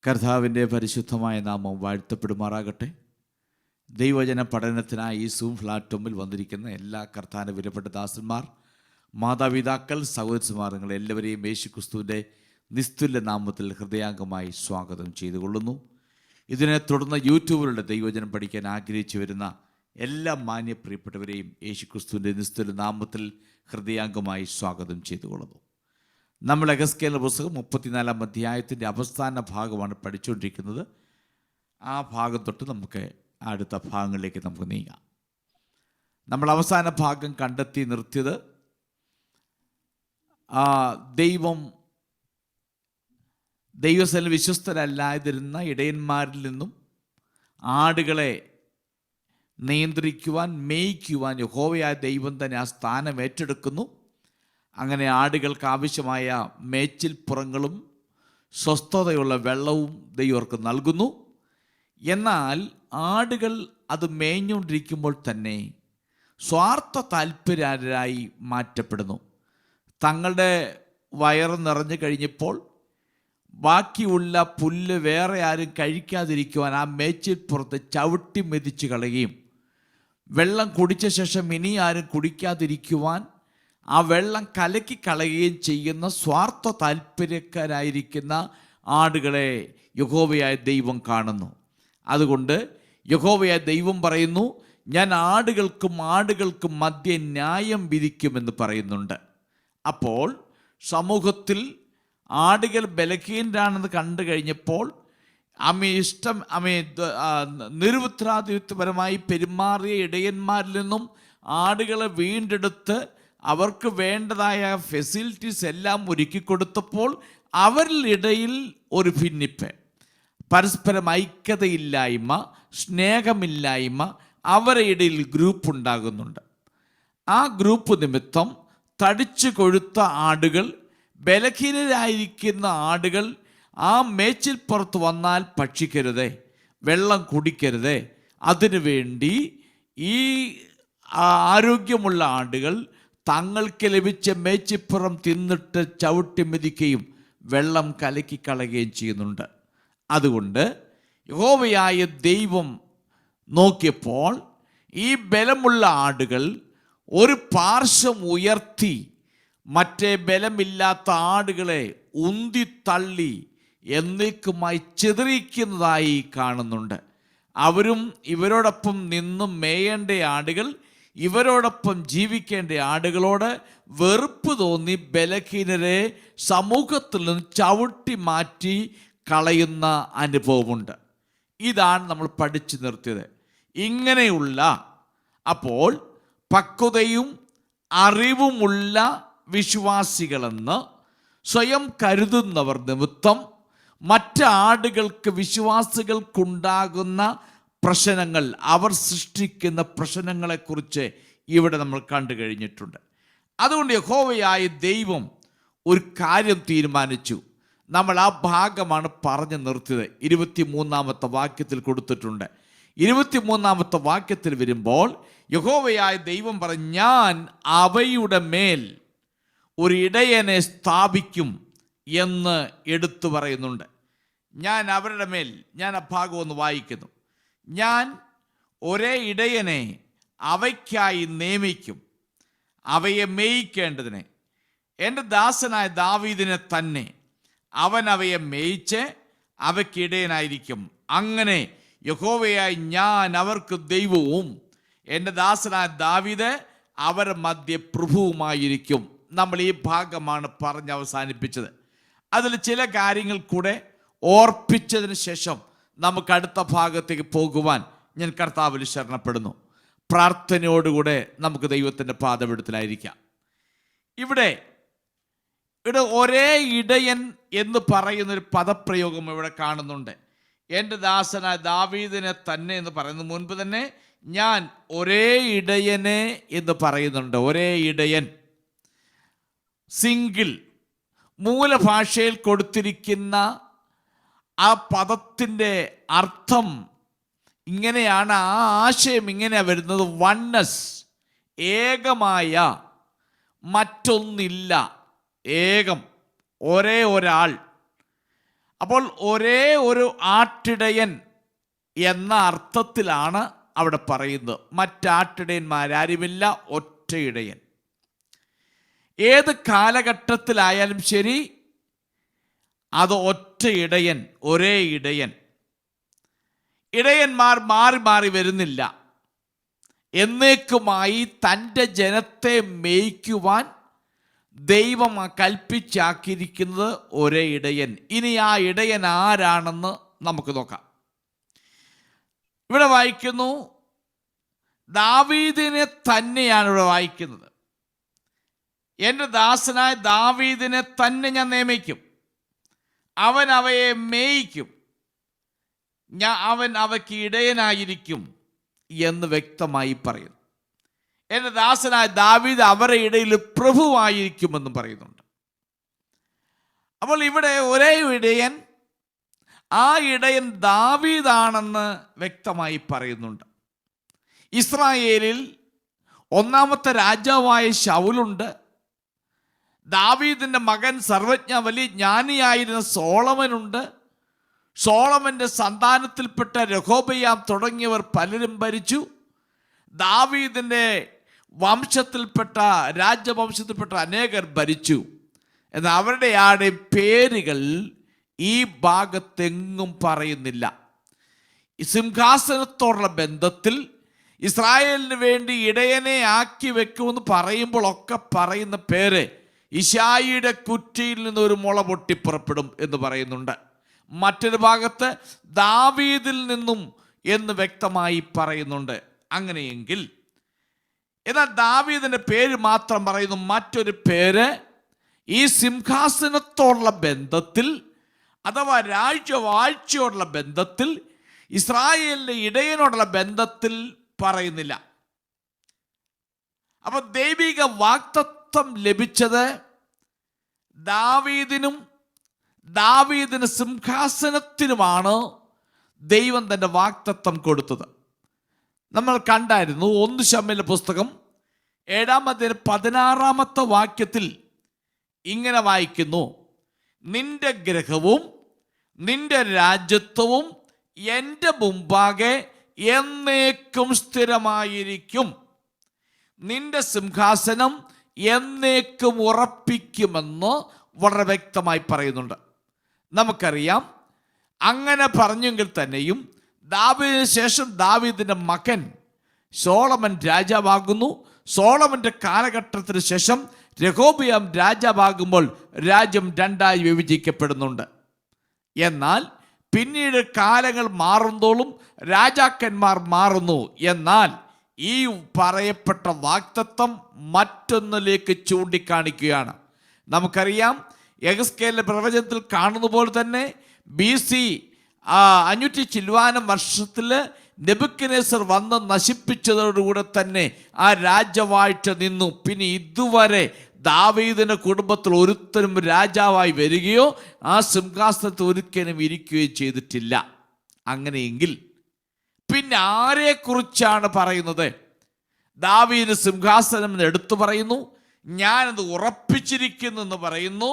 കർത്താവിൻ്റെ പരിശുദ്ധമായ നാമം വാഴ്ത്തപ്പെടുമാറാകട്ടെ. ദൈവജന പഠനത്തിനായി ഈ സൂം പ്ലാറ്റ്ഫോമിൽ വന്നിരിക്കുന്ന എല്ലാ കർത്താവിൻ്റെ വിലപ്പെട്ട ദാസന്മാർ, മാതാപിതാക്കൾ, സഹോദരന്മാർ, നിങ്ങളെല്ലാവരെയും യേശുക്രിസ്തുവിൻ്റെ നിസ്തുല്യ നാമത്തിൽ ഹൃദയാംഗമായി സ്വാഗതം ചെയ്തുകൊള്ളുന്നു. ഇതിനെ തുടർന്ന് യൂട്യൂബിലൂടെ ദൈവജനം പഠിക്കാൻ ആഗ്രഹിച്ചു വരുന്ന എല്ലാ മാന്യ പ്രിയപ്പെട്ടവരെയും യേശുക്രിസ്തുവിൻ്റെ നിസ്തുല്യ നാമത്തിൽ ഹൃദയാംഗമായി സ്വാഗതം ചെയ്തുകൊള്ളുന്നു. നമ്മൾ എഹെസ്കേലിന്റെ പുസ്തകം 34-ാം അധ്യായത്തിൻ്റെ അവസാന ഭാഗമാണ് പഠിച്ചുകൊണ്ടിരിക്കുന്നത്. ആ ഭാഗം തൊട്ട് നമുക്ക് അടുത്ത ഭാഗങ്ങളിലേക്ക് നമുക്ക് നീങ്ങാം. നമ്മൾ അവസാന ഭാഗം കണ്ടെത്തി നിർത്തിയത് ദൈവസ്ഥലിൽ വിശ്വസ്തരല്ലാതിരുന്ന ഇടയന്മാരിൽ നിന്നും ആടുകളെ നിയന്ത്രിക്കുവാൻ, മേയ്ക്കുവാൻ യഹോവയായ ദൈവം തന്നെ ആ സ്ഥാനം ഏറ്റെടുക്കുന്നു. അങ്ങനെ ആടുകൾക്ക് ആവശ്യമായ മേച്ചിൽപ്പുറങ്ങളും സ്വസ്ഥതയുള്ള വെള്ളവും ദൈവർക്ക് നൽകുന്നു. എന്നാൽ ആടുകൾ അത് മേഞ്ഞുകൊണ്ടിരിക്കുമ്പോൾ തന്നെ സ്വാർത്ഥ താല്പര്യരായി മാറ്റപ്പെടുന്നു. തങ്ങളുടെ വയറ് നിറഞ്ഞു കഴിഞ്ഞപ്പോൾ ബാക്കിയുള്ള പുല്ല് വേറെ ആരും കഴിക്കാതിരിക്കുവാൻ ആ മേച്ചിൽപ്പുറത്ത് ചവിട്ടി മെതിച്ച് കളയുകയും, വെള്ളം കുടിച്ച ശേഷം ഇനി ആരും കുടിക്കാതിരിക്കുവാൻ ആ വെള്ളം കലക്കി കളയുകയും ചെയ്യുന്ന സ്വാർത്ഥ താല്പര്യക്കാരായിരിക്കുന്ന ആടുകളെ യഹോവയായ ദൈവം കാണുന്നു. അതുകൊണ്ട് യഹോവയായ ദൈവം പറയുന്നു, ഞാൻ ആടുകൾക്കും മധ്യേ ന്യായം വിധിക്കുമെന്ന് പറയുന്നുണ്ട്. അപ്പോൾ സമൂഹത്തിൽ ആടുകൾ ബലഹീനരാണെന്ന് കണ്ടു കഴിഞ്ഞപ്പോൾ നിരുത്തരവാദിത്വപരമായി പെരുമാറിയ ഇടയന്മാരിൽ നിന്നും ആടുകളെ വീണ്ടെടുത്ത് അവർക്ക് വേണ്ടതായ ഫെസിലിറ്റീസ് എല്ലാം ഒരുക്കി കൊടുത്തപ്പോൾ അവരിലിടയിൽ ഒരു ഭിന്നിപ്പ്, പരസ്പരം ഐക്യതയില്ലായ്മ, സ്നേഹമില്ലായ്മ, അവരുടെ ഇടയിൽ ഗ്രൂപ്പ് ഉണ്ടാകുന്നുണ്ട്. ആ ഗ്രൂപ്പ് നിമിത്തം തടിച്ചു കൊഴുത്ത ആടുകൾ, ബലഹീനരായിരിക്കുന്ന ആടുകൾ ആ മേച്ചിൽപ്പുറത്ത് വന്നാൽ ഭക്ഷിക്കരുതേ, വെള്ളം കുടിക്കരുതേ. അതിനുവേണ്ടി ഈ ആരോഗ്യമുള്ള ആടുകൾ തങ്ങൾക്ക് ലഭിച്ച മേച്ചിപ്പുറം തിന്നിട്ട് ചവിട്ടി മെതിക്കുകയും വെള്ളം കലക്കിക്കളയുകയും ചെയ്യുന്നുണ്ട്. അതുകൊണ്ട് യഹോവയായ ദൈവം നോക്കിയപ്പോൾ ഈ ബലമുള്ള ആടുകൾ ഒരു പാർശ്വം ഉയർത്തി മറ്റേ ബലമില്ലാത്ത ആടുകളെ ഉന്തിത്തള്ളി എന്നേക്കുമായി ചിതറിക്കുന്നതായി കാണുന്നുണ്ട്. അവരും ഇവരോടൊപ്പം നിന്നും മേയേണ്ട ആടുകൾ, ഇവരോടൊപ്പം ജീവിക്കേണ്ട ആടുകളോട് വെറുപ്പ് തോന്നി ബലഹീനരെ സമൂഹത്തിൽ നിന്ന് ചവിട്ടി മാറ്റി കളയുന്ന അനുഭവമുണ്ട്. ഇതാണ് നമ്മൾ പഠിച്ചു നിർത്തിയത്. ഇങ്ങനെയുള്ള അപ്പോൾ പക്വതയും അറിവുമുള്ള വിശ്വാസികളെന്ന് സ്വയം കരുതുന്നവർ നിമിത്തം മറ്റാടുകൾക്ക്, വിശ്വാസികൾക്കുണ്ടാകുന്ന പ്രശ്നങ്ങൾ, അവർ സൃഷ്ടിക്കുന്ന പ്രശ്നങ്ങളെക്കുറിച്ച് ഇവിടെ നമ്മൾ കണ്ടു കഴിഞ്ഞിട്ടുണ്ട്. അതുകൊണ്ട് യഹോവയായ ദൈവം ഒരു കാര്യം തീരുമാനിച്ചു. നമ്മൾ ആ ഭാഗമാണ് പറഞ്ഞു നിർത്തിയത്. 23-ാമത്തെ വാക്യത്തിൽ കൊടുത്തിട്ടുണ്ട്. 23-ാമത്തെ വാക്യത്തിൽ വരുമ്പോൾ യഹോവയായ ദൈവം പറഞ്ഞു, ഞാൻ അവയുടെ മേൽ ഒരു ഇടയനെ സ്ഥാപിക്കും എന്ന് എടുത്തു പറയുന്നുണ്ട്. ഞാൻ അവരുടെ മേൽ, ഞാൻ ആ ഭാഗം ഒന്ന് വായിക്കുന്നു. ഞാൻ ഒരേ ഇടയനെ അവയ്ക്കായി നിയമിക്കും, അവയെ മേയിക്കേണ്ടതിന്. എൻ്റെ ദാസനായ ദാവീദിനെ തന്നെ, അവൻ അവയെ മേയിച്ച് അവയ്ക്ക് ഇടയനായിരിക്കും. അങ്ങനെ യഹോവയായി ഞാൻ അവർക്ക് ദൈവവും എൻ്റെ ദാസനായ ദാവീദ് അവരുടെ മധ്യ പ്രഭുവുമായിരിക്കും. നമ്മൾ ഈ ഭാഗമാണ് പറഞ്ഞ് അവസാനിപ്പിച്ചത്. അതിൽ ചില കാര്യങ്ങൾ കൂടെ ഓർപ്പിച്ചതിന് ശേഷം നമുക്ക് അടുത്ത ഭാഗത്തേക്ക് പോകുവാൻ ഞാൻ കർത്താവിൽ ശരണപ്പെടുന്നു. പ്രാർത്ഥനയോടുകൂടെ നമുക്ക് ദൈവത്തിൻ്റെ പാദപീഠത്തിലായിരിക്കാം. ഇവിടെ ഒരേ ഇടയൻ എന്ന് പറയുന്നൊരു പദപ്രയോഗം ഇവിടെ കാണുന്നുണ്ട്. എൻ്റെ ദാസനായ ദാവീദിനെ തന്നെ എന്ന് പറയുന്നത് മുൻപ് തന്നെ ഞാൻ ഒരേ ഇടയനെ എന്ന് പറയുന്നുണ്ട്. ഒരേ ഇടയൻ, സിംഗിൾ. മൂലഭാഷയിൽ കൊടുത്തിരിക്കുന്ന ആ പദത്തിൻ്റെ അർത്ഥം ഇങ്ങനെയാണ്, ആ ആശയം ഇങ്ങനെയാണ് വരുന്നത്. വൺനെസ്, ഏകമായ, മറ്റൊന്നില്ല, ഏകം, ഒരേ ഒരാൾ. അപ്പോൾ ഒരേ ഒരു ആട്ടിടയൻ എന്ന അർത്ഥത്തിലാണ് അവിടെ പറയുന്നത്. മറ്റാട്ടിടയന്മാരാരുമില്ല, ഒറ്റ ഇടയൻ. ഏത് കാലഘട്ടത്തിലായാലും ശരി, അത് ഒറ്റ ഇടയൻ, ഒരേ ഇടയൻ. ഇടയന്മാർ മാറി മാറി വരുന്നില്ല. എന്നേക്കുമായി തൻ്റെ ജനത്തെ മേയ്ക്കുവാൻ ദൈവം കൽപ്പിച്ചാക്കിയിരിക്കുന്നത് ഒരേ ഇടയൻ. ഇനി ആ ഇടയൻ ആരാണെന്ന് നമുക്ക് നോക്കാം. ഇവിടെ വായിക്കുന്നു, ദാവീദിനെ തന്നെയാണ് ഇവിടെ വായിക്കുന്നത്. എൻ്റെ ദാസനായ ദാവീദിനെ തന്നെ ഞാൻ നിയമിക്കും, അവൻ അവയെ മേയിക്കും, അവൻ അവയ്ക്ക് ഇടയനായിരിക്കും എന്ന് വ്യക്തമായി പറയുന്നു. എൻ്റെ ദാസനായ ദാവീദ് അവരുടെ ഇടയിൽ പ്രഭുവായിരിക്കുമെന്നും പറയുന്നുണ്ട്. അപ്പോൾ ഇവിടെ ഒരേ ഇടയൻ, ആ ഇടയൻ ദാവീദാണെന്ന് വ്യക്തമായി പറയുന്നുണ്ട്. ഇസ്രായേലിൽ ഒന്നാമത്തെ രാജാവായ ശൗലുണ്ട്. ദാവീദിൻ്റെ മകൻ സർവജ്ഞ വലിയ ജ്ഞാനിയായിരുന്ന സോളമനുണ്ട്. സോളമൻ്റെ സന്താനത്തിൽപ്പെട്ട രഹോബയാം തുടങ്ങിയവർ പലരും ഭരിച്ചു. ദാവീദിൻ്റെ വംശത്തിൽപ്പെട്ട രാജവംശത്തിൽപ്പെട്ട അനേകർ ഭരിച്ചു. എന്നാൽ അവരുടെ ആരുടെയും പേരുകൾ ഈ ഭാഗത്തെങ്ങും പറയുന്നില്ല. സിംഹാസനത്തോടുള്ള ബന്ധത്തിൽ ഇസ്രായേലിന് വേണ്ടി ഇടയനെ ആക്കി വെക്കുമെന്ന് പറയുമ്പോഴൊക്കെ പറയുന്ന പേര് ഇശായിയുടെ കുറ്റിയിൽ നിന്ന് ഒരു മുള പൊട്ടിപ്പുറപ്പെടും എന്ന് പറയുന്നുണ്ട്. മറ്റൊരു ഭാഗത്ത് ദാവീദിൽ നിന്നും എന്ന് വ്യക്തമായി പറയുന്നുണ്ട്. അങ്ങനെയെങ്കിൽ എന്നാൽ ദാവീദിൻ്റെ പേര് മാത്രം പറയുന്നു. മറ്റൊരു പേര് ഈ സിംഹാസനത്തോടുള്ള ബന്ധത്തിൽ അഥവാ രാജ്യവാഴ്ചയോടുള്ള ബന്ധത്തിൽ ഇസ്രായേലിൻ്റെ ഇടയനോടുള്ള ബന്ധത്തിൽ പറയുന്നില്ല. അപ്പൊ ദൈവിക വാഗ്ദത്തം ലഭിച്ചത് ദാവീദിനും ദാവീദിന് സിംഹാസനത്തിനുമാണ് ദൈവം തൻ്റെ വാഗ്ദത്തം കൊടുത്തത്. നമ്മൾ കണ്ടായിരുന്നു 1 ശമൂവേൽ പുസ്തകം 7-ാം അധ്യായം 16-ാമത്തെ വാക്യത്തിൽ ഇങ്ങനെ വായിക്കുന്നു, നിന്റെ ഗ്രഹവും നിന്റെ രാജ്യത്വവും എൻ്റെ മുമ്പാകെ എന്നേക്കും സ്ഥിരമായിരിക്കും, നിന്റെ സിംഹാസനം എന്നേക്കും ഉറപ്പിക്കുമെന്ന് വളരെ വ്യക്തമായി പറയുന്നുണ്ട്. നമുക്കറിയാം, അങ്ങനെ പറഞ്ഞെങ്കിൽ തന്നെയും ദാവീദിന് ശേഷം ദാവീദിൻ്റെ മകൻ സോളമൻ രാജാവാകുന്നു. സോളമൻ്റെ കാലഘട്ടത്തിന് ശേഷം രഹോബയാം രാജാവാകുമ്പോൾ രാജ്യം 2ആയി വിഭജിക്കപ്പെടുന്നുണ്ട്. എന്നാൽ പിന്നീട് കാലങ്ങൾ മാറുന്തോളും രാജാക്കന്മാർ മാറുന്നു. എന്നാൽ ഈ പറയപ്പെട്ട വാഗ്ദത്തം മറ്റൊന്നിലേക്ക് ചൂണ്ടിക്കാണിക്കുകയാണ്. നമുക്കറിയാം, യെഹെസ്കേലിന്റെ പ്രവചനത്തിൽ കാണുന്ന പോലെ തന്നെ BC 500 വർഷത്തിൽ നെബൂഖദ്നേസർ വന്ന് നശിപ്പിച്ചതോടുകൂടെ തന്നെ ആ രാജവാഴ്ച നിന്നു. പിന്നെ ഇതുവരെ ദാവീദിന്റെ കുടുംബത്തിൽ ഒരുത്തരും രാജാവായി വരികയോ ആ സിംഹാസനത്തിൽ ഒരിക്കലും ഇരിക്കുകയോ ചെയ്തിട്ടില്ല. അങ്ങനെയെങ്കിൽ പിന്നെ ആരെക്കുറിച്ചാണ് പറയുന്നത്? ദാവീദിന് സിംഹാസനം എടുത്തു പറയുന്നു, ഞാനത് ഉറപ്പിച്ചിരിക്കുന്നു എന്ന് പറയുന്നു.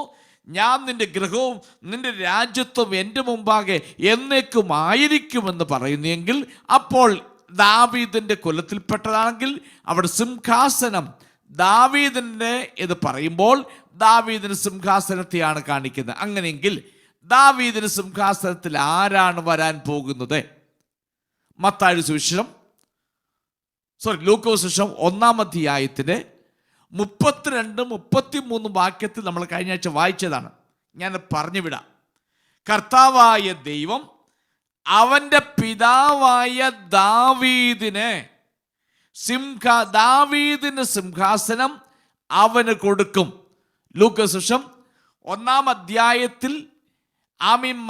ഞാൻ നിന്റെ ഗൃഹവും നിന്റെ രാജ്യത്വം എൻ്റെ മുമ്പാകെ എന്നേക്കും ആയിരിക്കുമെന്ന് പറയുന്നെങ്കിൽ, അപ്പോൾ ദാവീദിൻ്റെ കുലത്തിൽപ്പെട്ടതാണെങ്കിൽ അവിടെ സിംഹാസനം ദാവീദിൻ്റെ എന്ന് പറയുമ്പോൾ ദാവീദിന് സിംഹാസനത്തെയാണ് കാണിക്കുന്നത്. അങ്ങനെയെങ്കിൽ ദാവീദിന് സിംഹാസനത്തിൽ ആരാണ് വരാൻ പോകുന്നത്? മത്തായി സുവിശേഷം ലൂക്കോസ് സുവിശേഷം 1-ാം അധ്യായത്തിൻ്റെ 32-33 വാക്യത്തിൽ നമ്മൾ കഴിഞ്ഞ ആഴ്ച വായിച്ചതാണ്. ഞാൻ പറഞ്ഞു വിടാം. കർത്താവായ ദൈവം അവൻ്റെ പിതാവായ ദാവീദിന് സിംഹാസനം അവന് കൊടുക്കും. ലൂക്കോസ് സുവിശേഷം 1-ാം അധ്യായത്തിൽ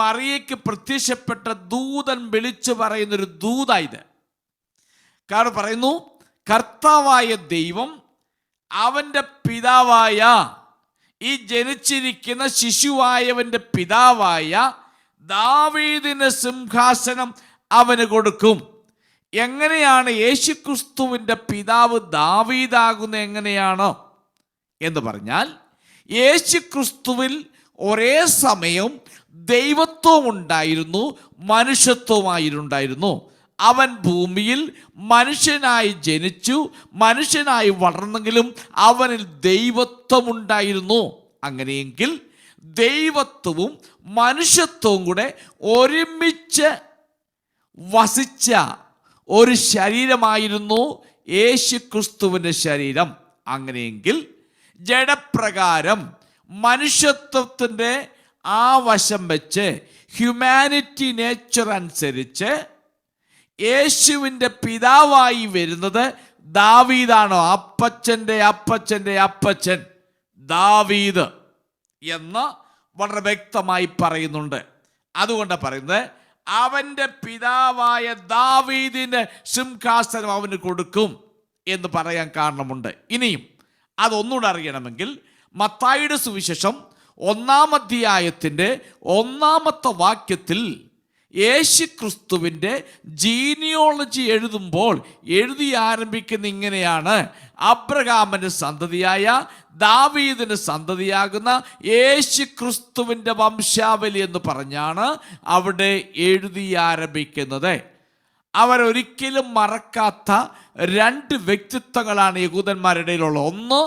മറിയയ്ക്ക് പ്രത്യക്ഷപ്പെട്ട ദൂതൻ വിളിച്ചു പറയുന്നൊരു ദൂതായത്. കാരണം പറയുന്നു, കർത്താവായ ദൈവം അവൻ്റെ പിതാവായ ഈ ജനിച്ചിരിക്കുന്ന ശിശുവായവൻ്റെ പിതാവായ ദാവീദിന് സിംഹാസനം അവന് കൊടുക്കും. എങ്ങനെയാണ് യേശുക്രിസ്തുവിൻ്റെ പിതാവ് ദാവീദാകുന്നത്? എങ്ങനെയാണ് എന്ന് പറഞ്ഞാൽ, യേശുക്രിസ്തുവിൽ ഒരേ സമയം ദൈവത്വവും ഉണ്ടായിരുന്നു, മനുഷ്യത്വമായിരുന്നുണ്ടായിരുന്നു. അവൻ ഭൂമിയിൽ മനുഷ്യനായി ജനിച്ചു, മനുഷ്യനായി വളർന്നെങ്കിലും അവനിൽ ദൈവത്വമുണ്ടായിരുന്നു. അങ്ങനെയെങ്കിൽ ദൈവത്വവും മനുഷ്യത്വവും കൂടെ ഒരുമിച്ച് വസിച്ച ഒരു ശരീരമായിരുന്നു യേശു ക്രിസ്തുവിൻ്റെ ശരീരം. അങ്ങനെയെങ്കിൽ ജഡപ്രകാരം മനുഷ്യത്വത്തിൻ്റെ ആ വശം വെച്ച് ഹ്യൂമാനിറ്റി നേച്ചർ അനുസരിച്ച് യേശുവിൻ്റെ പിതാവായി വരുന്നത് ദാവീദാണോ? അപ്പച്ചൻ്റെ അപ്പച്ചൻ്റെ അപ്പച്ചൻ ദാവീദ് എന്ന് വളരെ വ്യക്തമായി പറയുന്നുണ്ട്. അതുകൊണ്ട് പറയുന്നത് അവൻ്റെ പിതാവായ ദാവീദിൻ്റെ സിംഹാസനം അവന് കൊടുക്കും എന്ന് പറയാൻ കാരണമുണ്ട്. ഇനിയും അതൊന്നുകൂടെ അറിയണമെങ്കിൽ മത്തായിയുടെ സുവിശേഷം 1-ാം അധ്യായത്തിൻ്റെ 1-ാമത്തെ വാക്യത്തിൽ യേശു ക്രിസ്തുവിൻ്റെ ജീനിയോളജി എഴുതുമ്പോൾ എഴുതി ആരംഭിക്കുന്ന ഇങ്ങനെയാണ്: അബ്രഹാമിൻ്റെ സന്തതിയായ ദാവീദിൻ്റെ സന്തതിയാകുന്ന യേശു ക്രിസ്തുവിൻ്റെ വംശാവലി എന്ന് പറഞ്ഞാണ് അവിടെ എഴുതി ആരംഭിക്കുന്നത്. അവരൊരിക്കലും മറക്കാത്ത 2 വ്യക്തിത്വങ്ങളാണ് യഹൂദന്മാരുടെ ഇടയിലുള്ള. 1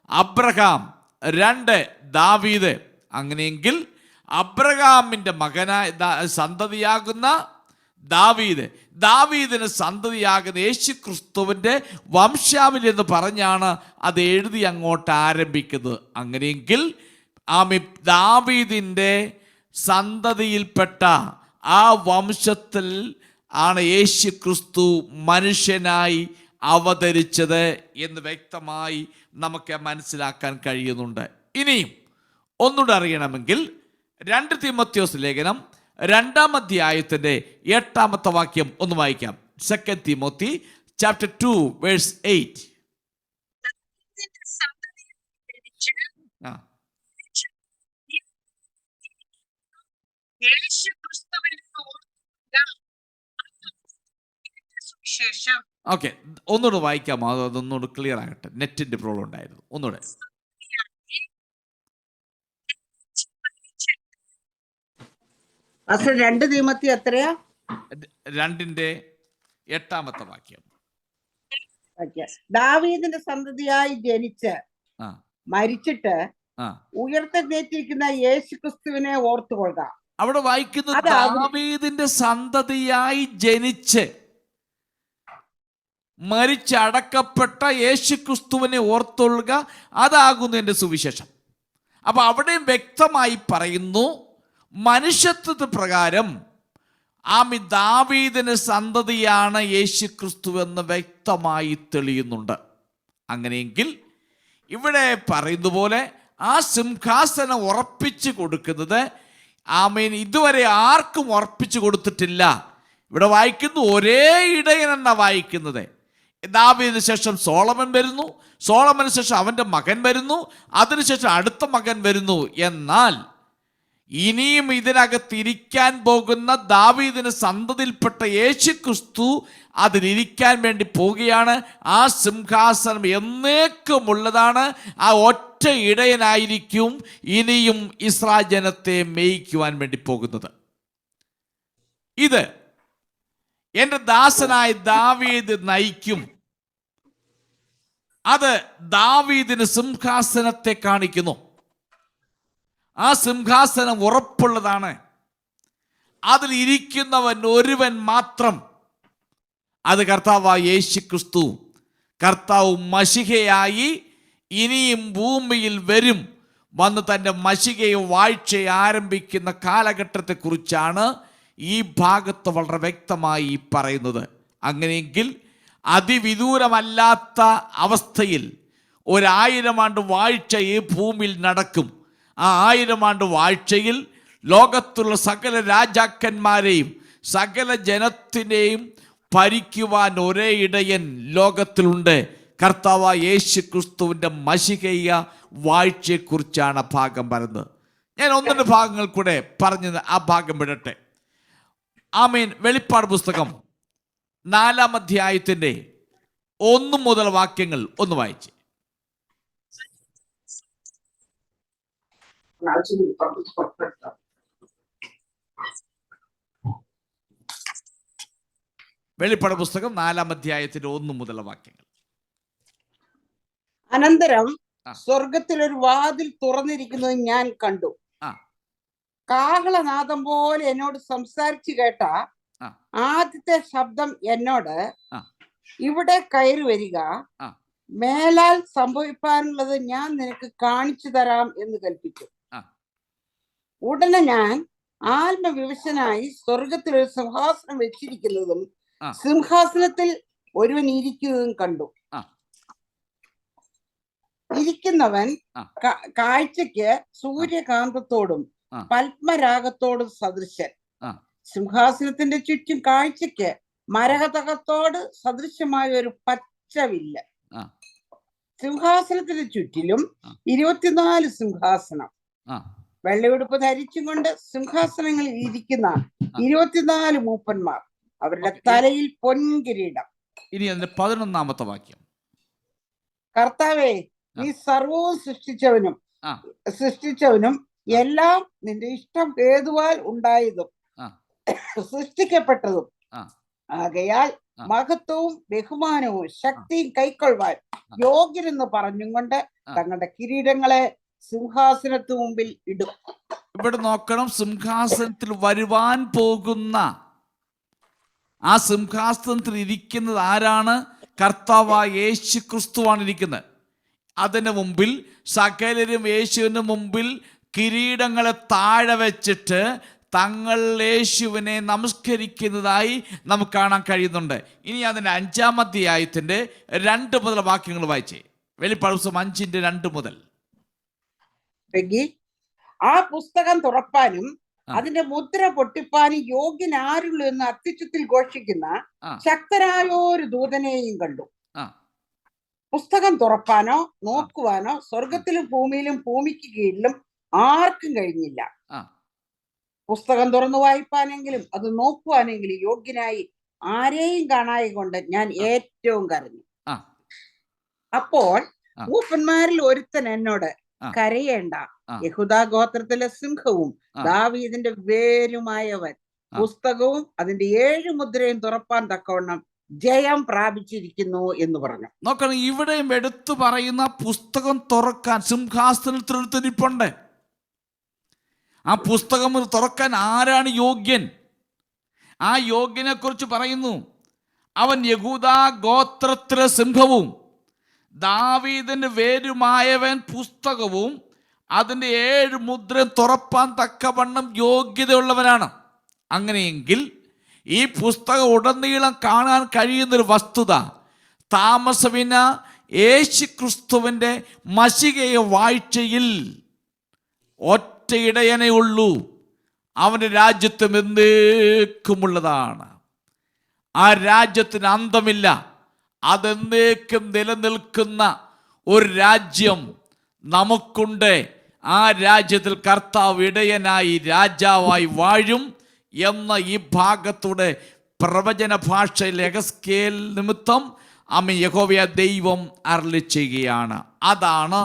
അബ്രഹാം, 2 ദാവീദ്. അങ്ങനെയെങ്കിൽ അബ്രഹാമിൻ്റെ മകനായ സന്തതിയാകുന്ന ദാവീദിന് സന്തതിയാകുന്ന യേശു ക്രിസ്തുവിൻ്റെ വംശാവലി എന്ന് പറഞ്ഞാണ് അത് എഴുതി അങ്ങോട്ട് ആരംഭിക്കുന്നത്. അങ്ങനെയെങ്കിൽ ദാവീദിൻ്റെ സന്തതിയിൽപ്പെട്ട ആ വംശത്തിൽ ആണ് യേശു ക്രിസ്തു മനുഷ്യനായി അവതരിച്ചത് എന്ന് വ്യക്തമായി നമുക്ക് മനസ്സിലാക്കാൻ കഴിയുന്നുണ്ട്. ഇനിയും ഒന്നുകൂടെ അറിയണമെങ്കിൽ 2 തീമോഥെയോസ് ലേഖനം 2-ാം അധ്യായത്തിൻ്റെ 8-ാമത്തെ വാക്യം ഒന്ന് വായിക്കാം. 2 തിമോത്തി chapter 2 verse 8. ഓക്കെ, ഒന്നുകൂടെ വായിക്കാമോ? അതൊന്നുകൂടെ ക്ലിയർ ആകട്ടെ. നെറ്റിന്റെ പ്രോബ്ലം ഉണ്ടായിരുന്നു. ഒന്നുകൂടെ. അസൽ 2 തീമോത്തി എത്രയാ? 2-ന്റെ 8-ാമത്തെ വാക്യം. ദാവീദിന്റെ സന്തതിയായി ജനിച്ച് മരിച്ചിട്ട് ഉയർത്തെഴുന്നേറ്റിരിക്കുന്ന യേശു ക്രിസ്തുവിനെ ഓർത്തുകൊള്ളുക. അവിടെ വായിക്കുന്നു ദാവീദിന്റെ സന്തതിയായി ജനിച്ച് മരിച്ചടക്കപ്പെട്ട യേശു ക്രിസ്തുവിനെ ഓർത്തുകൊള്ളുക, അതാകുന്നു എൻ്റെ സുവിശേഷം. അപ്പൊ അവിടെയും വ്യക്തമായി പറയുന്നു മനുഷ്യത്വ പ്രകാരം ദാവീദിന് സന്തതിയാണ് യേശു ക്രിസ്തു എന്ന് വ്യക്തമായി തെളിയുന്നുണ്ട്. അങ്ങനെയെങ്കിൽ ഇവിടെ പറയുന്ന പോലെ ആ സിംഹാസനം ഉറപ്പിച്ചു കൊടുക്കുന്നത് ഇതുവരെ ആർക്കും ഉറപ്പിച്ചു കൊടുത്തിട്ടില്ല. ഇവിടെ വായിക്കുന്നു ഒരേ ഇടയനെന്നാണ് വായിക്കുന്നത്. ദാവീദിന് ശേഷം സോളമൻ വരുന്നു, സോളമന് ശേഷം അവൻ്റെ മകൻ വരുന്നു, അതിനുശേഷം അടുത്ത മകൻ വരുന്നു. എന്നാൽ ഇനിയും ഇതിനകത്തിരിക്കാൻ പോകുന്ന ദാവീദിന് സന്തതിയിൽപ്പെട്ട യേശു ക്രിസ്തു അതിലിരിക്കാൻ വേണ്ടി പോവുകയാണ്. ആ സിംഹാസനം എന്നേക്കുമുള്ളതാണ്. ആ ഒറ്റ ഇടയനായിരിക്കും ഇനിയും ഇസ്രായേൽ ജനത്തെ മേയിക്കുവാൻ വേണ്ടി പോകുന്നത്. ഇത് എൻ്റെ ദാസനായ ദാവീദ് നയിക്കും. അത് ദാവീദിന് സിംഹാസനത്തെ കാണിക്കുന്നു. ആ സിംഹാസനം ഉറപ്പുള്ളതാണ്. അതിൽ ഇരിക്കുന്നവൻ ഒരുവൻ മാത്രം, അത് കർത്താവായ യേശു ക്രിസ്തു. കർത്താവ് മശിഹയായി ഇനിയും ഭൂമിയിൽ വരും, വന്ന് തൻ്റെ മശിഹയെ വാഴ്ച ആരംഭിക്കുന്ന കാലഘട്ടത്തെക്കുറിച്ചാണ് ഈ ഭാഗത്ത് വളരെ വ്യക്തമായി പറയുന്നത്. അങ്ങനെയെങ്കിൽ അതിവിദൂരമല്ലാത്ത അവസ്ഥയിൽ 1000 ആണ്ട് വാഴ്ച ഈ ഭൂമിയിൽ നടക്കും. ആ 1000 ആണ്ട് വാഴ്ചയിൽ ലോകത്തുള്ള സകല രാജാക്കന്മാരെയും സകല ജനത്തിനെയും ഭരിക്കുവാൻ ഒരേ ഇടയൻ ലോകത്തിലുണ്ട്. കർത്താവായ യേശു ക്രിസ്തുവിൻ്റെ മശിഹയ വാഴ്ചയെക്കുറിച്ചാണ് ആ ഭാഗം പറയുന്നത്. ഞാൻ 1-2 ഭാഗങ്ങൾ കൂടെ പറഞ്ഞത് ആ ഭാഗം വിടട്ടെ. വെളിപ്പാട് പുസ്തകം 4-ാം അധ്യായത്തിൻ്റെ 1 മുതൽ വാക്യങ്ങൾ ഒന്ന് വായിച്ച്. വെളിപ്പാട് പുസ്തകം 4-ാം അധ്യായത്തിന്റെ 1 മുതലുള്ള വാക്യങ്ങൾ. അനന്തരം സ്വർഗത്തിൽ ഒരു വാതിൽ തുറന്നിരിക്കുന്നത് ഞാൻ കണ്ടു. കാഹളനാദം പോലെ എന്നോട് സംസാരിച്ചു കേട്ട ആദ്യത്തെ ശബ്ദം എന്നോട്, ഇവിടെ കയറി വരിക, മേലാൽ സംഭവിക്കാനുള്ളത് ഞാൻ നിനക്ക് കാണിച്ചു തരാം എന്ന് കൽപ്പിച്ചു. ഉടനെ ഞാൻ ആത്മവിവശനായി സ്വർഗത്തിൽ ഒരു സിംഹാസനം വെച്ചിരിക്കുന്നതും സിംഹാസനത്തിൽ ഒരുവൻ ഇരിക്കുന്നതും കണ്ടു. ഇരിക്കുന്നവൻ കാഴ്ചയ്ക്ക് സൂര്യകാന്തത്തോടും പത്മരാഗത്തോടും സദൃശൻ. സിംഹാസനത്തിന്റെ ചുറ്റും കാഴ്ചയ്ക്ക് മരകതകത്തോട് സദൃശമായ ഒരു പച്ചവില്ല. സിംഹാസനത്തിന് ചുറ്റിലും 24 സിംഹാസനം. വെള്ളയുടുപ്പ് ധരിച്ചും കൊണ്ട് സിംഹാസനങ്ങളിൽ ഇരിക്കുന്ന 24 മൂപ്പന്മാർ, അവരുടെ തലയിൽ പൊൻകിരീടം. ഇനി അതിന്റെ 11-ാമത്തെ വാക്യം. കർത്താവേ, നീ സർവവും സൃഷ്ടിച്ചവനും എല്ലാം നിന്റെ ഇഷ്ടം ഹേതുവാൽ ഉണ്ടായതും സൃഷ്ടിക്കപ്പെട്ടതും ആകയാൽ മഹത്വവും ബഹുമാനവും ശക്തിയും കൈക്കൊള്ളുവാൻ യോഗ്യരെന്ന് പറഞ്ഞും കൊണ്ട് തങ്ങളുടെ കിരീടങ്ങളെ സിംഹാസനത്തിന് മുമ്പിൽ ഇടും. ഇവിടെ നോക്കണം, സിംഹാസനത്തിൽ വരുവാൻ പോകുന്ന ആ സിംഹാസനത്തിൽ ഇരിക്കുന്നത് ആരാണ്? കർത്താവായ യേശു ക്രിസ്തുവാണ് ഇരിക്കുന്നത്. അതിന് മുമ്പിൽ സകലരും യേശുവിന് മുമ്പിൽ കിരീടങ്ങളെ താഴെ വെച്ചിട്ട് തങ്ങൾ യേശുവിനെ നമസ്കരിക്കുന്നതായി നമുക്ക് കാണാൻ കഴിയുന്നുണ്ട്. ഇനി അതിൻ്റെ 5-ാം അധ്യായത്തിന്റെ 2 മുതൽ വാക്യങ്ങൾ വായിച്ചേ. വെളിപ്പാട് പുസ്തകം 5:2 മുതൽ. ആ പുസ്തകം തുറപ്പാനും അതിന്റെ മുദ്ര പൊട്ടിപ്പാനും യോഗ്യൻ ആരുള്ളൂ എന്ന് അത്യുച്ചത്തിൽ ഘോഷിക്കുന്ന ശക്തരായ ഒരു ദൂതനെയും കണ്ടു. പുസ്തകം തുറപ്പാനോ നോക്കുവാനോ സ്വർഗത്തിലും ഭൂമിയിലും ഭൂമിക്ക് കീഴിലും ആർക്കും കഴിഞ്ഞില്ല. പുസ്തകം തുറന്നു വായിപ്പാനെങ്കിലും അത് നോക്കുവാനെങ്കിലും യോഗ്യനായി ആരെയും കാണായി കൊണ്ട് ഞാൻ ഏറ്റവും കരഞ്ഞു. അപ്പോൾ മൂപ്പന്മാരിൽ ഒരുത്തൻ എന്നോട്, കരയേണ്ട, യഹൂദാ ഗോത്രത്തിലെ സിംഹവും ദാവീദിന്റെ വേരുമായവൻ പുസ്തകവും അതിന്റെ 7 മുദ്രയും തുറപ്പാൻ തക്കവണ്ണം ജയം പ്രാപിച്ചിരിക്കുന്നു എന്ന് പറഞ്ഞു. നോക്കണം, ഇവിടെയും എടുത്തു പറയുന്ന പുസ്തകം തുറക്കാൻ സിംഹാസനത്തിരിപ്പുണ്ട്. ആ പുസ്തകം തുറക്കാൻ ആരാണ് യോഗ്യൻ? ആ യോഗ്യനെ കുറിച്ച് പറയുന്നു, അവൻ യഹൂദാ ഗോത്രത്തിലെ സിംഹവും ദാവീദിന്റെ വേരുമായവൻ പുസ്തകവും അതിന്റെ 7 മുദ്രയും തുറപ്പാൻ തക്കവണ്ണം യോഗ്യതയുള്ളവനാണ്. അങ്ങനെയെങ്കിൽ ഈ പുസ്തകം ഉടനീളം കാണാൻ കഴിയുന്നൊരു വസ്തുത, താമസവിന യേശു ക്രിസ്തുവിന്റെ മശികയ വാഴ്ചയിൽ ഒറ്റ ഇടയനേ ഉള്ളൂ. അവന്റെ രാജ്യത്വം എന്നേക്കുമുള്ളതാണ്. ആ രാജ്യത്തിന് അന്തമില്ല. അതെന്നേക്കും നിലനിൽക്കുന്ന ഒരു രാജ്യം നമുക്കുണ്ട്. ആ രാജ്യത്തിൽ കർത്താവ് ഇടയനായി രാജാവായി വാഴും എന്ന ഈ ഭാഗത്തൂടെ പ്രവചന ഭാഷയിൽ യഹസ്കേൽ നിമിത്തം യഹോവ ദൈവം അരുളി ചെയ്യുകയാണ്. അതാണ്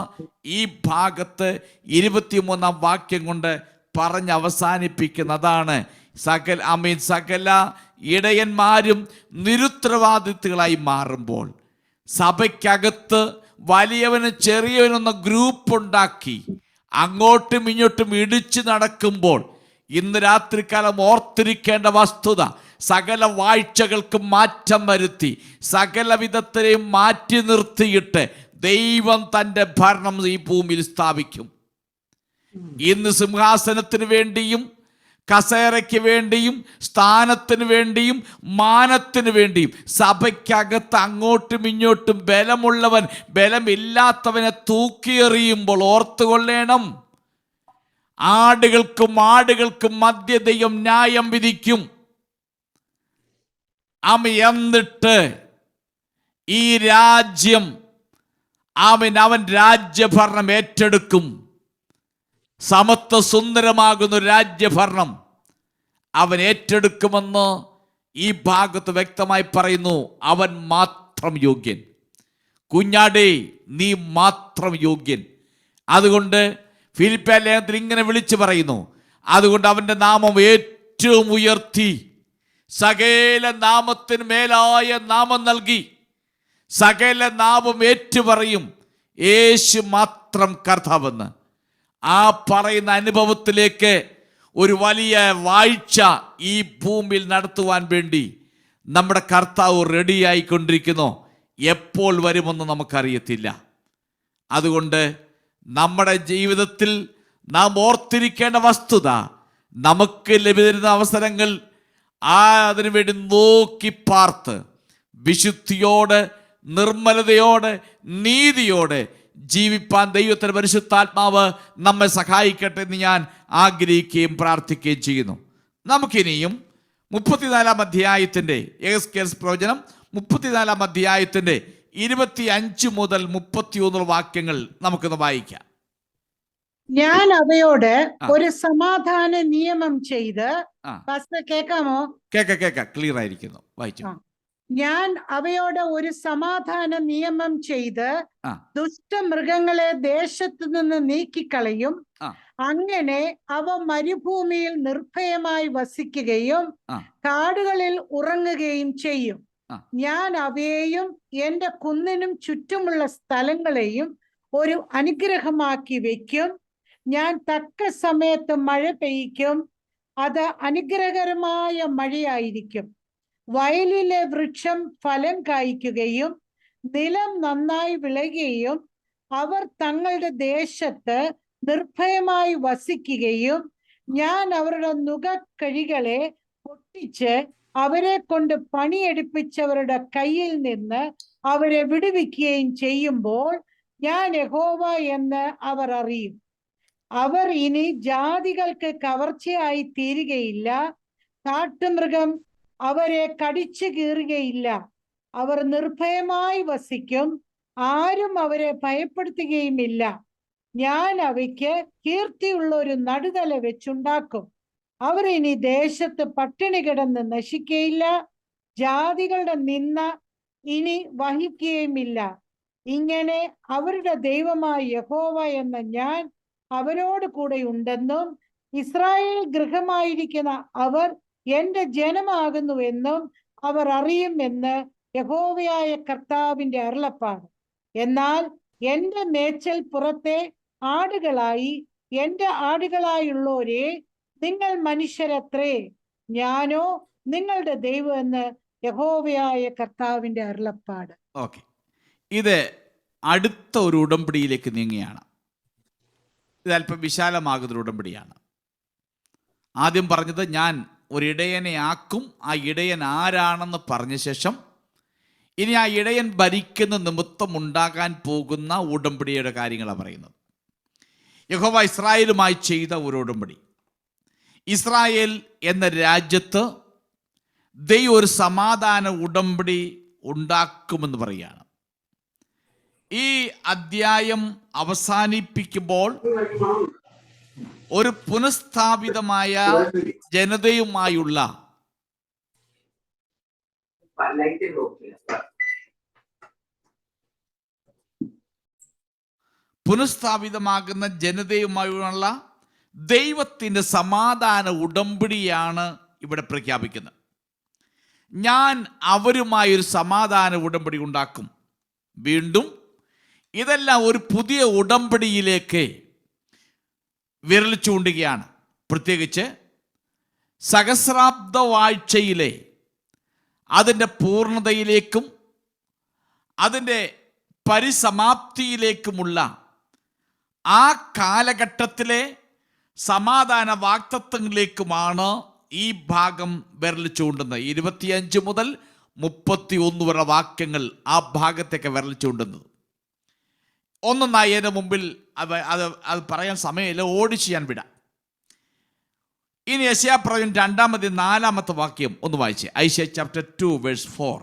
ഈ ഭാഗത്ത് 23-ാം വാക്യം കൊണ്ട് പറഞ്ഞ് അവസാനിപ്പിക്കുന്നതാണ്. സകല ഇടയന്മാരും നിരുത്തരവാദിത്വങ്ങളായി മാറുമ്പോൾ, സഭയ്ക്കകത്ത് വലിയവനും ചെറിയവനെന്ന ഗ്രൂപ്പ് ഉണ്ടാക്കി അങ്ങോട്ടും ഇങ്ങോട്ടും ഇടിച്ചു നടക്കുമ്പോൾ, ഇന്ന് രാത്രികാലം ഓർത്തിരിക്കേണ്ട വസ്തുത, സകല വാഴ്ചകൾക്കും മാറ്റം വരുത്തി സകല വിധത്തിലെയും മാറ്റി നിർത്തിയിട്ട് ദൈവം തൻ്റെ ഭരണം ഈ ഭൂമിയിൽ സ്ഥാപിക്കും. ഇന്ന് സിംഹാസനത്തിന് വേണ്ടിയും കസേരയ്ക്ക് വേണ്ടിയും സ്ഥാനത്തിന് വേണ്ടിയും മാനത്തിന് വേണ്ടിയും സഭയ്ക്കകത്ത് അങ്ങോട്ടും ഇങ്ങോട്ടും ബലമുള്ളവൻ ബലമില്ലാത്തവനെ തൂക്കിയെറിയുമ്പോൾ ഓർത്തുകൊള്ളണം, ആടുകൾക്കും മധ്യ ദൈവം ന്യായം വിധിക്കും. എന്നിട്ട് ഈ രാജ്യം അവൻ രാജ്യഭരണം ഏറ്റെടുക്കും. സമത്വ സുന്ദരമാകുന്ന രാജ്യഭരണം അവൻ ഏറ്റെടുക്കുമെന്ന് ഈ ഭാഗത്ത് വ്യക്തമായി പറയുന്നു. അവൻ മാത്രം യോഗ്യൻ. കുഞ്ഞാടേ, നീ മാത്രം യോഗ്യൻ. അതുകൊണ്ട് ഫിലിപ്പിയ ലേഖനത്തിൽ ഇങ്ങനെ വിളിച്ചു പറയുന്നു, അതുകൊണ്ട് അവൻ്റെ നാമം ഏറ്റവും ഉയർത്തി സകല നാമത്തിന് മേലായ നാമം നൽകി സകല നാമം ഏറ്റുപറയും യേശു മാത്രം കർത്താവെന്ന്. ആ പറയുന്ന അനുഭവത്തിലേക്ക് ഒരു വലിയ വാഴ്ച ഈ ഭൂമിയിൽ നടത്തുവാൻ വേണ്ടി നമ്മുടെ കർത്താവ് റെഡിയായിക്കൊണ്ടിരിക്കുന്നു. എപ്പോൾ വരുമെന്ന് നമുക്കറിയത്തില്ല. അതുകൊണ്ട് നമ്മുടെ ജീവിതത്തിൽ നാം ഓർത്തിരിക്കേണ്ട വസ്തുത, നമുക്ക് ലഭിച്ചിരുന്ന അവസരങ്ങൾ അതിനുവേണ്ടി നോക്കി പാർത്ത് വിശുദ്ധിയോടെ, നിർമ്മലതയോടെ, നീതിയോടെ ജീവിപ്പാൻ ദൈവത്തിൻ്റെ പരിശുദ്ധാത്മാവ് നമ്മെ സഹായിക്കട്ടെ എന്ന് ഞാൻ ആഗ്രഹിക്കുകയും പ്രാർത്ഥിക്കുകയും ചെയ്യുന്നു. നമുക്കിനിയും 34 അധ്യായത്തിൻ്റെ യെഹെസ്കേൽ പ്രവചനം 34 അധ്യായത്തിൻ്റെ 25 മുതൽ 31 വാക്യങ്ങൾ നമുക്കൊന്ന് വായിക്കാം. ഞാൻ അവയോട് ഒരു സമാധാന നിയമം ചെയ്ത്, കേൾക്കാമോ? കേൾക്കാം, ക്ലിയർ ആയിരിക്കുന്നു, വായിച്ചു. ഞാൻ അവയോട് ഒരു സമാധാന നിയമം ചെയ്ത് ദുഷ്ടമൃഗങ്ങളെ ദേശത്തു നിന്ന് നീക്കിക്കളയും. അങ്ങനെ അവ മരുഭൂമിയിൽ നിർഭയമായി വസിക്കുകയും കാടുകളിൽ ഉറങ്ങുകയും ചെയ്യും. ഞാൻ അവയെയും എന്റെ കുന്നിനും ചുറ്റുമുള്ള സ്ഥലങ്ങളെയും ഒരു അനുഗ്രഹമാക്കി വെക്കും. ഞാൻ തക്ക സമയത്ത് മഴ പെയ്യ്ക്കും. അത് അനുഗ്രഹകരമായ മഴയായിരിക്കും. വയലിലെ വൃക്ഷം ഫലം കായ്ക്കുകയും നിലം നന്നായി വിളയുകയും അവർ തങ്ങളുടെ ദേശത്ത് നിർഭയമായി വസിക്കുകയും ഞാൻ അവരുടെ നുകക്കഴികളെ പൊട്ടിച്ച് അവരെ കൊണ്ട് പണിയെടുപ്പിച്ചവരുടെ കയ്യിൽ നിന്ന് അവരെ വിടുവിക്കുകയും ചെയ്യുമ്പോൾ ഞാൻ യഹോവ എന്ന് അവർ അറിയും. അവർ ഇനി ജാതികൾക്ക് കവർച്ചയായി തീരുകയില്ല. കാട്ടുമൃഗം അവരെ കടിച്ചു കീറുകയില്ല. അവർ നിർഭയമായി വസിക്കും. ആരും അവരെ ഭയപ്പെടുത്തുകയുമില്ല. ഞാൻ അവയ്ക്ക് കീർത്തിയുള്ള ഒരു നടുതല വെച്ചുണ്ടാക്കും. അവർ ഇനി ദേശത്ത് പട്ടിണി കിടന്ന് നശിക്കുകയില്ല. ജാതികളുടെ നിന്ന ഇനി വഹിക്കുകയുമില്ല. ഇങ്ങനെ അവരുടെ ദൈവമായ യഹോവ എന്ന ഞാൻ അവരോട് കൂടെ ഉണ്ടെന്നും ഇസ്രായേൽ ഗൃഹമായിരിക്കുന്ന അവർ എന്റെ ജനമാകുന്നുവെന്നും അവർ അറിയുമെന്ന് യഹോവയായ കർത്താവിന്റെ അരുളപ്പാട്. എന്നാൽ എന്റെ മേച്ചൽ പുറത്തെ ആടുകളായി എന്റെ ആടുകളായുള്ളവരെ, നിങ്ങൾ മനുഷ്യരത്രേ, ഞാനോ നിങ്ങളുടെ ദൈവം എന്ന് യഹോവയായ കർത്താവിന്റെ അരുളപ്പാട്. ഓക്കെ, ഇത് അടുത്ത ഒരു ഉടമ്പടിയിലേക്ക് നീങ്ങുകയാണ്. ഇത് അല്പം വിശാലമാകുന്ന ഒരു ഉടമ്പടിയാണ്. ആദ്യം പറഞ്ഞത് ഞാൻ ഒരു ഇടയനെ ആക്കും, ആ ഇടയൻ ആരാണെന്ന് പറഞ്ഞ ശേഷം ഇനി ആ ഇടയൻ ഭരിക്കുന്ന നിമിത്തം ഉണ്ടാകാൻ പോകുന്ന ഉടമ്പടിയുടെ കാര്യങ്ങളാണ് പറയുന്നത്. യഹോവ ഇസ്രായേലുമായി ചെയ്ത ഒരു ഉടമ്പടി. ഇസ്രായേൽ എന്ന രാജ്യത്ത് ദൈവം ഒരു സമാധാന ഉടമ്പടി ഉണ്ടാക്കുമെന്ന് പറയുകയാണ്. ഈ അധ്യായം അവസാനിപ്പിക്കുമ്പോൾ ഒരു പുനഃസ്ഥാപിതമായ ജനതയുമായുള്ള പുനഃസ്ഥാപിതമാകുന്ന ജനതയുമായുള്ള ദൈവത്തിൻ്റെ സമാധാന ഉടമ്പടിയാണ് ഇവിടെ പ്രഖ്യാപിക്കുന്നത്. ഞാൻ അവരുമായൊരു സമാധാന ഉടമ്പടി ഉണ്ടാക്കും. വീണ്ടും ഇതെല്ലാം ഒരു പുതിയ ഉടമ്പടിയിലേക്ക് വിരൽ ചൂണ്ടുകയാണ്. പ്രത്യേകിച്ച് സഹസ്രാബ്ദ വാഴ്ചയിലെ അതിൻ്റെ പൂർണ്ണതയിലേക്കും അതിൻ്റെ പരിസമാപ്തിയിലേക്കുമുള്ള ആ കാലഘട്ടത്തിലെ സമാധാന വാഗ്ദത്തങ്ങളിലേക്കുമാണ് ഈ ഭാഗം വിരൽ ചൂണ്ടുന്നത്. 25 മുതൽ 31 വരെ വാക്യങ്ങൾ ആ ഭാഗത്തേക്ക് വിരൽ ചൂണ്ടുന്നത്. ഒന്നൊന്നായി അതിൻ്റെ മുമ്പിൽ അത് പറയാൻ സമയമില്ല, ഓടിച്ച് ഞാൻ വിടാം. ഇനി യെശയ്യാ പ്രവചനം 2-4 വാക്യം ഒന്ന് വായിച്ചേ. ഐശയ്യ ചാപ്റ്റർ 2 വേഴ്സ് 4.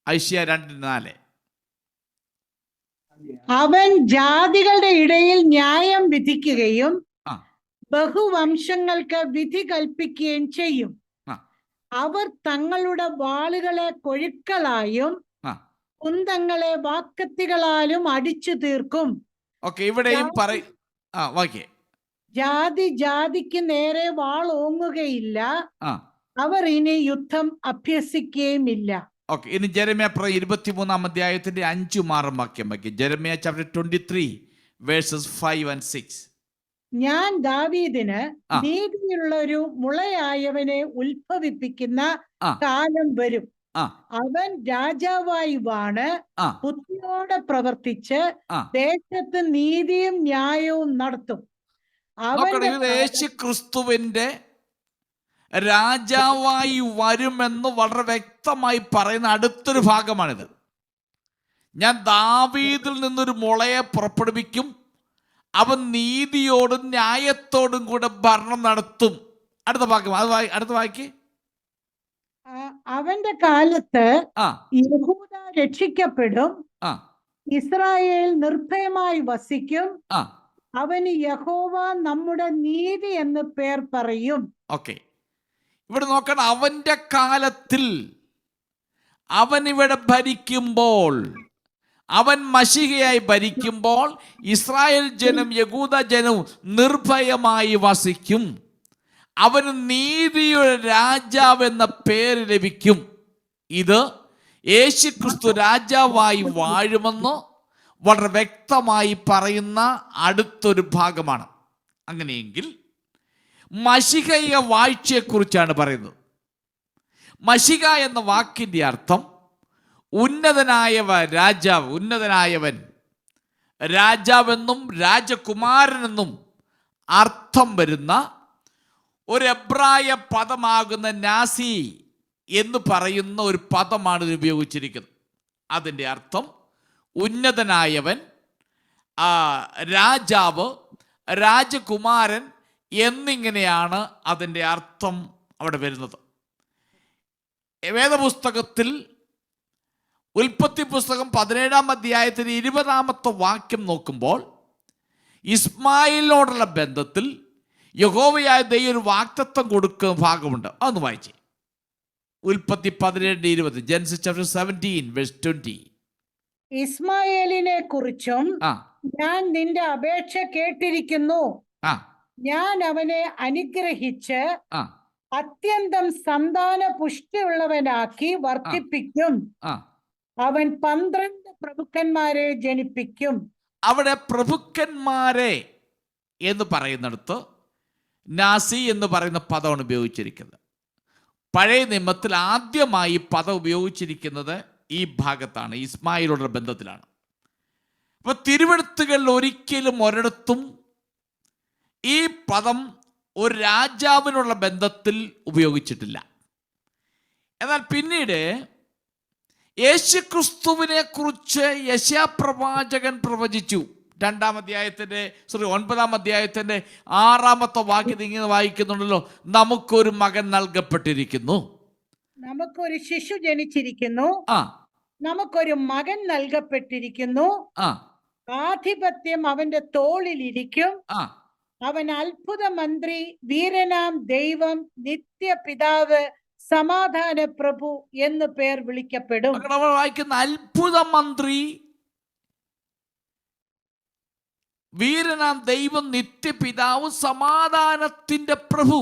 ഐശയ്യ 2:4. അവൻ ജാതികളുടെ ഇടയിൽ ന്യായം വിധിക്കുകയും ബഹുവംശങ്ങൾക്ക് വിധി കൽപ്പിക്കുകയും ചെയ്യും. അവർ തങ്ങളുടെ വാളുകളെ കൊഴുക്കളായും കുന്തങ്ങളെ വാക്കത്തികളാലും അടിച്ചു തീർക്കും. ഓക്കെ, ഇവിടെയും ജാതി ജാതിക്ക് നേരെ വാൾ ഓങ്ങുകയില്ല, ആ അവർ ഇനി യുദ്ധം അഭ്യസിക്കുകയുമില്ല. ഓക്കെ. ഇനി ജെരമ്യ 23 അധ്യായത്തിന്റെ 5-6 വാക്യം വയ്ക്കും. Jeremiah chapter 23 versus 5 and 6. ഞാൻ ദാവീദിന് ആ. നീതിയുള്ള ഒരു മുളയായവനെ ഉത്ഭവിപ്പിക്കുന്ന ആ കാലം വരും. ആ അവൻ രാജാവായി വാണ് ആ ബുദ്ധിയോടെ പ്രവർത്തിച്ച് ആ ദേശത്ത് നീതിയും ന്യായവും നടത്തും. നോക്കട്ടെ, അവന്റെ ഇത് യേശു ക്രിസ്തുവിന്റെ രാജാവായി വരുമെന്ന് വളരെ വ്യക്തമായി പറയുന്ന അടുത്തൊരു ഭാഗമാണിത്. ഞാൻ ദാവീദിൽ നിന്നൊരു മുളയെ പുറപ്പെടുവിക്കും, അവൻ നീതിയോടും ന്യായത്തോടും കൂടെ ഭരണം നടത്തും. അടുത്ത ഭാഗം അടുത്ത വായിക്ക്. അവന്റെ കാലത്ത് ആ യഹൂദ രക്ഷിക്കപ്പെടും, ആ ഇസ്രായേൽ നിർഭയമായി വസിക്കും. ആ അവന് യഹോവ നമ്മുടെ നീതി എന്ന് പേർ പറയും. ഓക്കെ. ഇവിടെ നോക്കണം, അവന്റെ കാലത്തിൽ അവൻ ഇവിടെ ഭരിക്കുമ്പോൾ, അവൻ മശിഹയായി ഭരിക്കുമ്പോൾ ഇസ്രായേൽ ജനം യഹൂദ ജനവും നിർഭയമായി വസിക്കും. അവന് നീതിയുടെ രാജാവ് എന്ന പേര് ലഭിക്കും. ഇത് യേശു ക്രിസ്തു രാജാവായി വാഴുമെന്ന് വളരെ വ്യക്തമായി പറയുന്ന അടുത്തൊരു ഭാഗമാണ്. അങ്ങനെയെങ്കിൽ മശിഹയ വാഴ്ചയെക്കുറിച്ചാണ് പറയുന്നത്. മശിഹ എന്ന വാക്കിൻ്റെ അർത്ഥം ഉന്നതനായവൻ, രാജാവെന്നും രാജകുമാരനെന്നും അർത്ഥം വരുന്ന ഒരു എബ്രായ പദമാകുന്ന നാസി എന്ന് പറയുന്ന ഒരു പദമാണ് ഇത് ഉപയോഗിച്ചിരിക്കുന്നത്. അതിൻ്റെ അർത്ഥം ഉന്നതനായവൻ, രാജാവ്, രാജകുമാരൻ എന്നിങ്ങനെയാണ് അതിൻ്റെ അർത്ഥം അവിടെ വരുന്നത്. വേദപുസ്തകത്തിൽ ഉൽപ്പത്തി പുസ്തകം 17 അധ്യായത്തിന് 20 വാക്യം നോക്കുമ്പോൾ ഇസ്മായിലിനോടുള്ള ബന്ധത്തിൽ യഹോവയായ ദൈവം ഒരു വാഗ്ദത്തം കൊടുക്കുന്ന ഭാഗമുണ്ട്. അതൊന്ന് വായിച്ചേ. ഉൽപ്പത്തി 17:20, ജെനസിസ് ചാപ്റ്റർ 17 വേഴ്സ് 20. ഇസ്മായേലിനെ കുറിച്ചും ഞാൻ നിന്റെ അപേക്ഷ കേട്ടിരിക്കുന്നു. ഞാൻ അവനെ അനുഗ്രഹിച്ച് അത്യന്തം സന്താന പുഷ്ടിയുള്ളവനാക്കി വർദ്ധിപ്പിക്കും. അവൻ 12 പ്രഭുക്കന്മാരെ ജനിപ്പിക്കും. അവിടെ പ്രഭുക്കന്മാരെ എന്ന് പറയുന്നിടത്ത് നാസി എന്ന് പറയുന്ന പദമാണ് ഉപയോഗിച്ചിരിക്കുന്നത്. പഴയ നിയമത്തിൽ ആദ്യമായി പദം ഉപയോഗിച്ചിരിക്കുന്നത് ഈ ഭാഗത്താണ്, ഇസ്മായിലോടുള്ള ബന്ധത്തിലാണ്. അപ്പോൾ തിരുവെഴുത്തുകളിൽ ഒരിക്കലും ഒരിടത്തും ഈ പദം ഒരു രാജാവിനുള്ള ബന്ധത്തിൽ ഉപയോഗിച്ചിട്ടില്ല. എന്നാൽ പിന്നീട് യേശുക്രിസ്തുവിനെ കുറിച്ച് യെശയ്യാ പ്രവാചകൻ പ്രവചിച്ചു. 9 അധ്യായത്തിന്റെ 6 വാക്യം ഇങ്ങനെ വായിക്കുന്നുണ്ടല്ലോ, നമുക്കൊരു മകൻ നൽകപ്പെട്ടിരിക്കുന്നു, നമുക്കൊരു ശിശു ജനിച്ചിരിക്കുന്നു, നമുക്കൊരു മകൻ നൽകപ്പെട്ടിരിക്കുന്നു, ആധിപത്യം അവന്റെ തോളിലിരിക്കും. അവൻ അത്ഭുത മന്ത്രി, വീരനാം ദൈവം, നിത്യപിതാവ്, സമാധാന പ്രഭു എന്ന് പേർ വിളിക്കപ്പെടും. വായിക്കുന്ന അത്ഭുത മന്ത്രി, വീരനാം ദൈവം, നിത്യപിതാവ്, സമാധാനത്തിന്റെ പ്രഭു.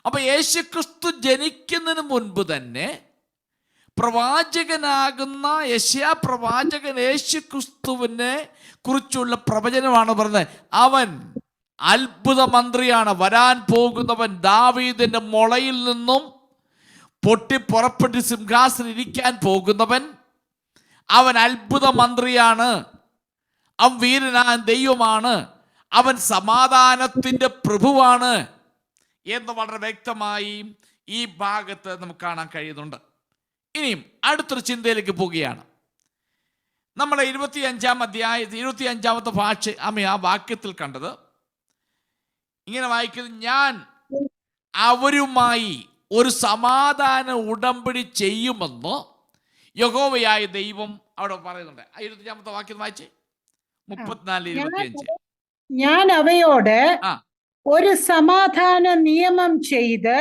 അപ്പൊ യേശുക്രിസ്തു ജനിക്കുന്നതിന് മുൻപ് തന്നെ പ്രവാചകനാകുന്ന യെശയ്യാ പ്രവാചകൻ യേശുക്രിസ്തുവിനെ കുറിച്ചുള്ള പ്രവചനമാണ് പറഞ്ഞത്. അവൻ അത്ഭുത മന്ത്രിയാണ്, വരാൻ പോകുന്നവൻ, ദാവീദിന്റെ മുളയിൽ നിന്നും പൊട്ടി പുറപ്പെട്ട് സിംഹാസനം ഇരിക്കാൻ പോകുന്നവൻ, അവൻ അത്ഭുത മന്ത്രിയാണ്, അവൻ വീരനായ ദൈവമാണ്, അവൻ സമാധാനത്തിന്റെ പ്രഭുവാണ് എന്ന് വളരെ വ്യക്തമായി ഈ ഭാഗത്ത് നമുക്ക് കാണാൻ കഴിയുന്നുണ്ട്. ഇനിയും അടുത്തൊരു ചിന്തയിലേക്ക് പോവുകയാണ്. നമ്മുടെ 25 ഭാഷ ആ വാക്യത്തിൽ കണ്ടത് ഇങ്ങനെ വായിക്കുന്നത്, ഞാൻ അവരുമായി ഒരു സമാധാന ഉടമ്പടി ചെയ്യുമെന്ന് യഹോവയായ ദൈവം അവിടെ പറയുന്നുണ്ട്. 25 വാക്യം വായിച്ചേ. 34-25. ഞാൻ അവയോട് ഒരു സമാധാന നിയമം ചെയ്ത്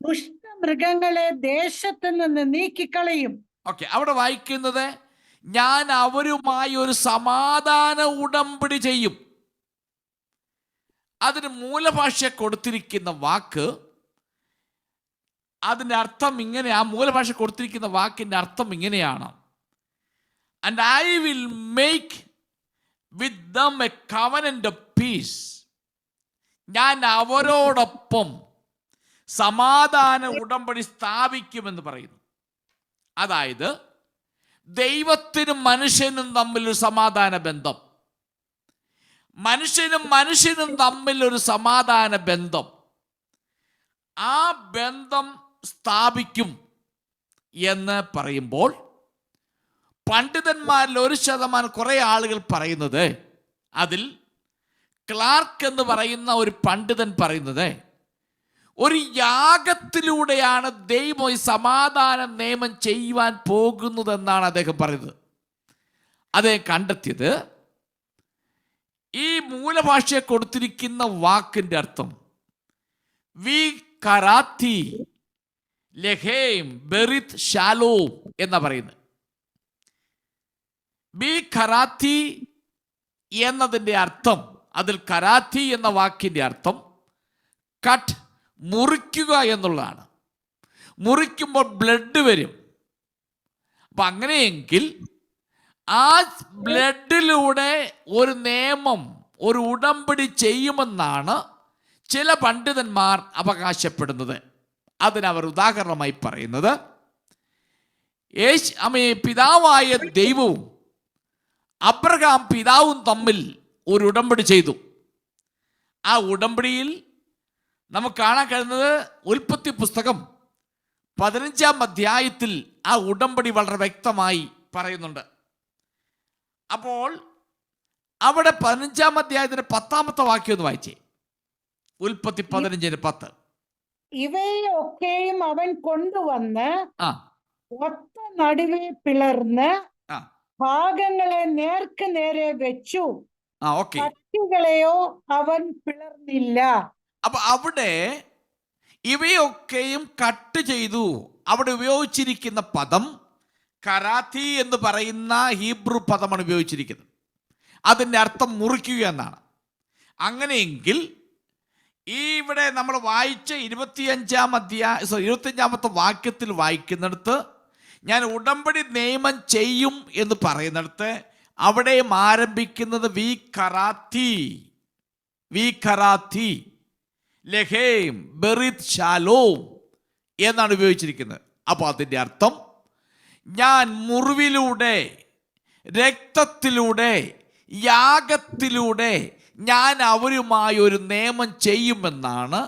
ദുഷ്ടമൃഗങ്ങളെ ദേശത്ത് നിന്ന് നീക്കിക്കളയും. ഓക്കെ, അവിടെ വായിക്കുന്നത് ഞാൻ അവരുമായി ഒരു സമാധാന ഉടമ്പടി ചെയ്യും. അതിന് മൂലഭാഷ കൊടുത്തിരിക്കുന്ന വാക്ക്, അതിൻ്റെ അർത്ഥം ഇങ്ങനെ, ആ മൂലഭാഷ കൊടുത്തിരിക്കുന്ന വാക്കിൻ്റെ അർത്ഥം ഇങ്ങനെയാണ്: and I will make with them a covenant of peace. ഞാൻ അവരോടൊപ്പം സമാധാന ഉടമ്പടി സ്ഥാപിക്കുമെന്ന് പറയുന്നു. അതായത് ദൈവത്തിനും മനുഷ്യനും തമ്മിലൊരു സമാധാന ബന്ധം, മനുഷ്യനും തമ്മിൽ ഒരു സമാധാന ബന്ധം, ആ ബന്ധം സ്ഥാപിക്കും എന്ന് പറയുമ്പോൾ പണ്ഡിതന്മാരിൽ 1% കുറേ ആളുകൾ പറയുന്നത്, അതിൽ ക്ലാർക്ക് എന്ന് പറയുന്ന ഒരു പണ്ഡിതൻ പറയുന്നത്, ഒരു യാഗത്തിലൂടെയാണ് ദൈവം ഈ സമാധാന നിയമം ചെയ്യുവാൻ പോകുന്നതെന്നാണ് അദ്ദേഹം പറയുന്നത്. അദ്ദേഹം കണ്ടെത്തിയത് ഈ മൂലഭാഷയെ കൊടുത്തിരിക്കുന്ന വാക്കിൻ്റെ അർത്ഥം വി കറാത്തി ലെഹേം ബെറിത് ഷാലോം എന്നാ പറയുന്നത്. ബി ഖറാത്തി എന്നതിൻ്റെ അർത്ഥം, അതിൽ കരാത്തി എന്ന വാക്കിൻ്റെ അർത്ഥം കട്ട്, മുറിക്കുക എന്നുള്ളതാണ്. മുറിക്കുമ്പോൾ ബ്ലഡ് വരും. അപ്പം അങ്ങനെയെങ്കിൽ ആ ബ്ലഡിലൂടെ ഒരു നിയമം, ഒരു ഉടമ്പടി ചെയ്യുമെന്നാണ് ചില പണ്ഡിതന്മാർ അവകാശപ്പെടുന്നത്. അതിനവർ ഉദാഹരണമായി പറയുന്നത്, പിതാവായ ദൈവവും അബ്രഹാം പിതാവും തമ്മിൽ ഒരു ഉടമ്പടി ചെയ്തു. ആ ഉടമ്പടിയിൽ നമുക്ക് കാണാൻ കഴിയുന്നത് ഉൽപ്പത്തി പുസ്തകം 15-ാം അധ്യായത്തിൽ ആ ഉടമ്പടി വളരെ വ്യക്തമായി പറയുന്നുണ്ട്. അപ്പോൾ അവിടെ 15-ാം അധ്യായത്തിന്റെ 10-ാമത്തെ വാക്യം ഒന്ന് വായിച്ചേ. ഉൽപ്പത്തി 15:10. ഇവയൊക്കെയും അവൻ കൊണ്ടുവന്ന് ഒത്ത നടുവെ പിളർന്ന് ഭാഗങ്ങളെ നേർക്ക് നേരെ വെച്ചു, കട്ടികളെയോ അവൻ പിളർന്നില്ല. അപ്പൊ അവിടെ ഇവയൊക്കെയും കട്ട് ചെയ്തു. അവിടെ ഉപയോഗിച്ചിരിക്കുന്ന പദം കരാത്തി എന്ന് പറയുന്ന ഹീബ്രു പദമാണ് ഉപയോഗിച്ചിരിക്കുന്നത്. അതിൻ്റെ അർത്ഥം മുറിക്കുക എന്നാണ്. അങ്ങനെയെങ്കിൽ ഈ ഇവിടെ നമ്മൾ വായിച്ച 25-ാമത്തെ വാക്യത്തിൽ വായിക്കുന്നിടത്ത്, ഞാൻ ഉടമ്പടി നിയമം ചെയ്യും എന്ന് പറയുന്നിടത്ത് അവിടെയും ആരംഭിക്കുന്നത് വി ഖറാത്തി ലെഹേം ബെറിത് ഷാലോം എന്നാണ് ഉപയോഗിച്ചിരിക്കുന്നത്. അപ്പോൾ അതിൻ്റെ അർത്ഥം ഞാൻ മുറിവിലൂടെ, രക്തത്തിലൂടെ, യാഗത്തിലൂടെ ഞാൻ അവരുമായി ഒരു നിയമം ചെയ്യുമെന്നാണ്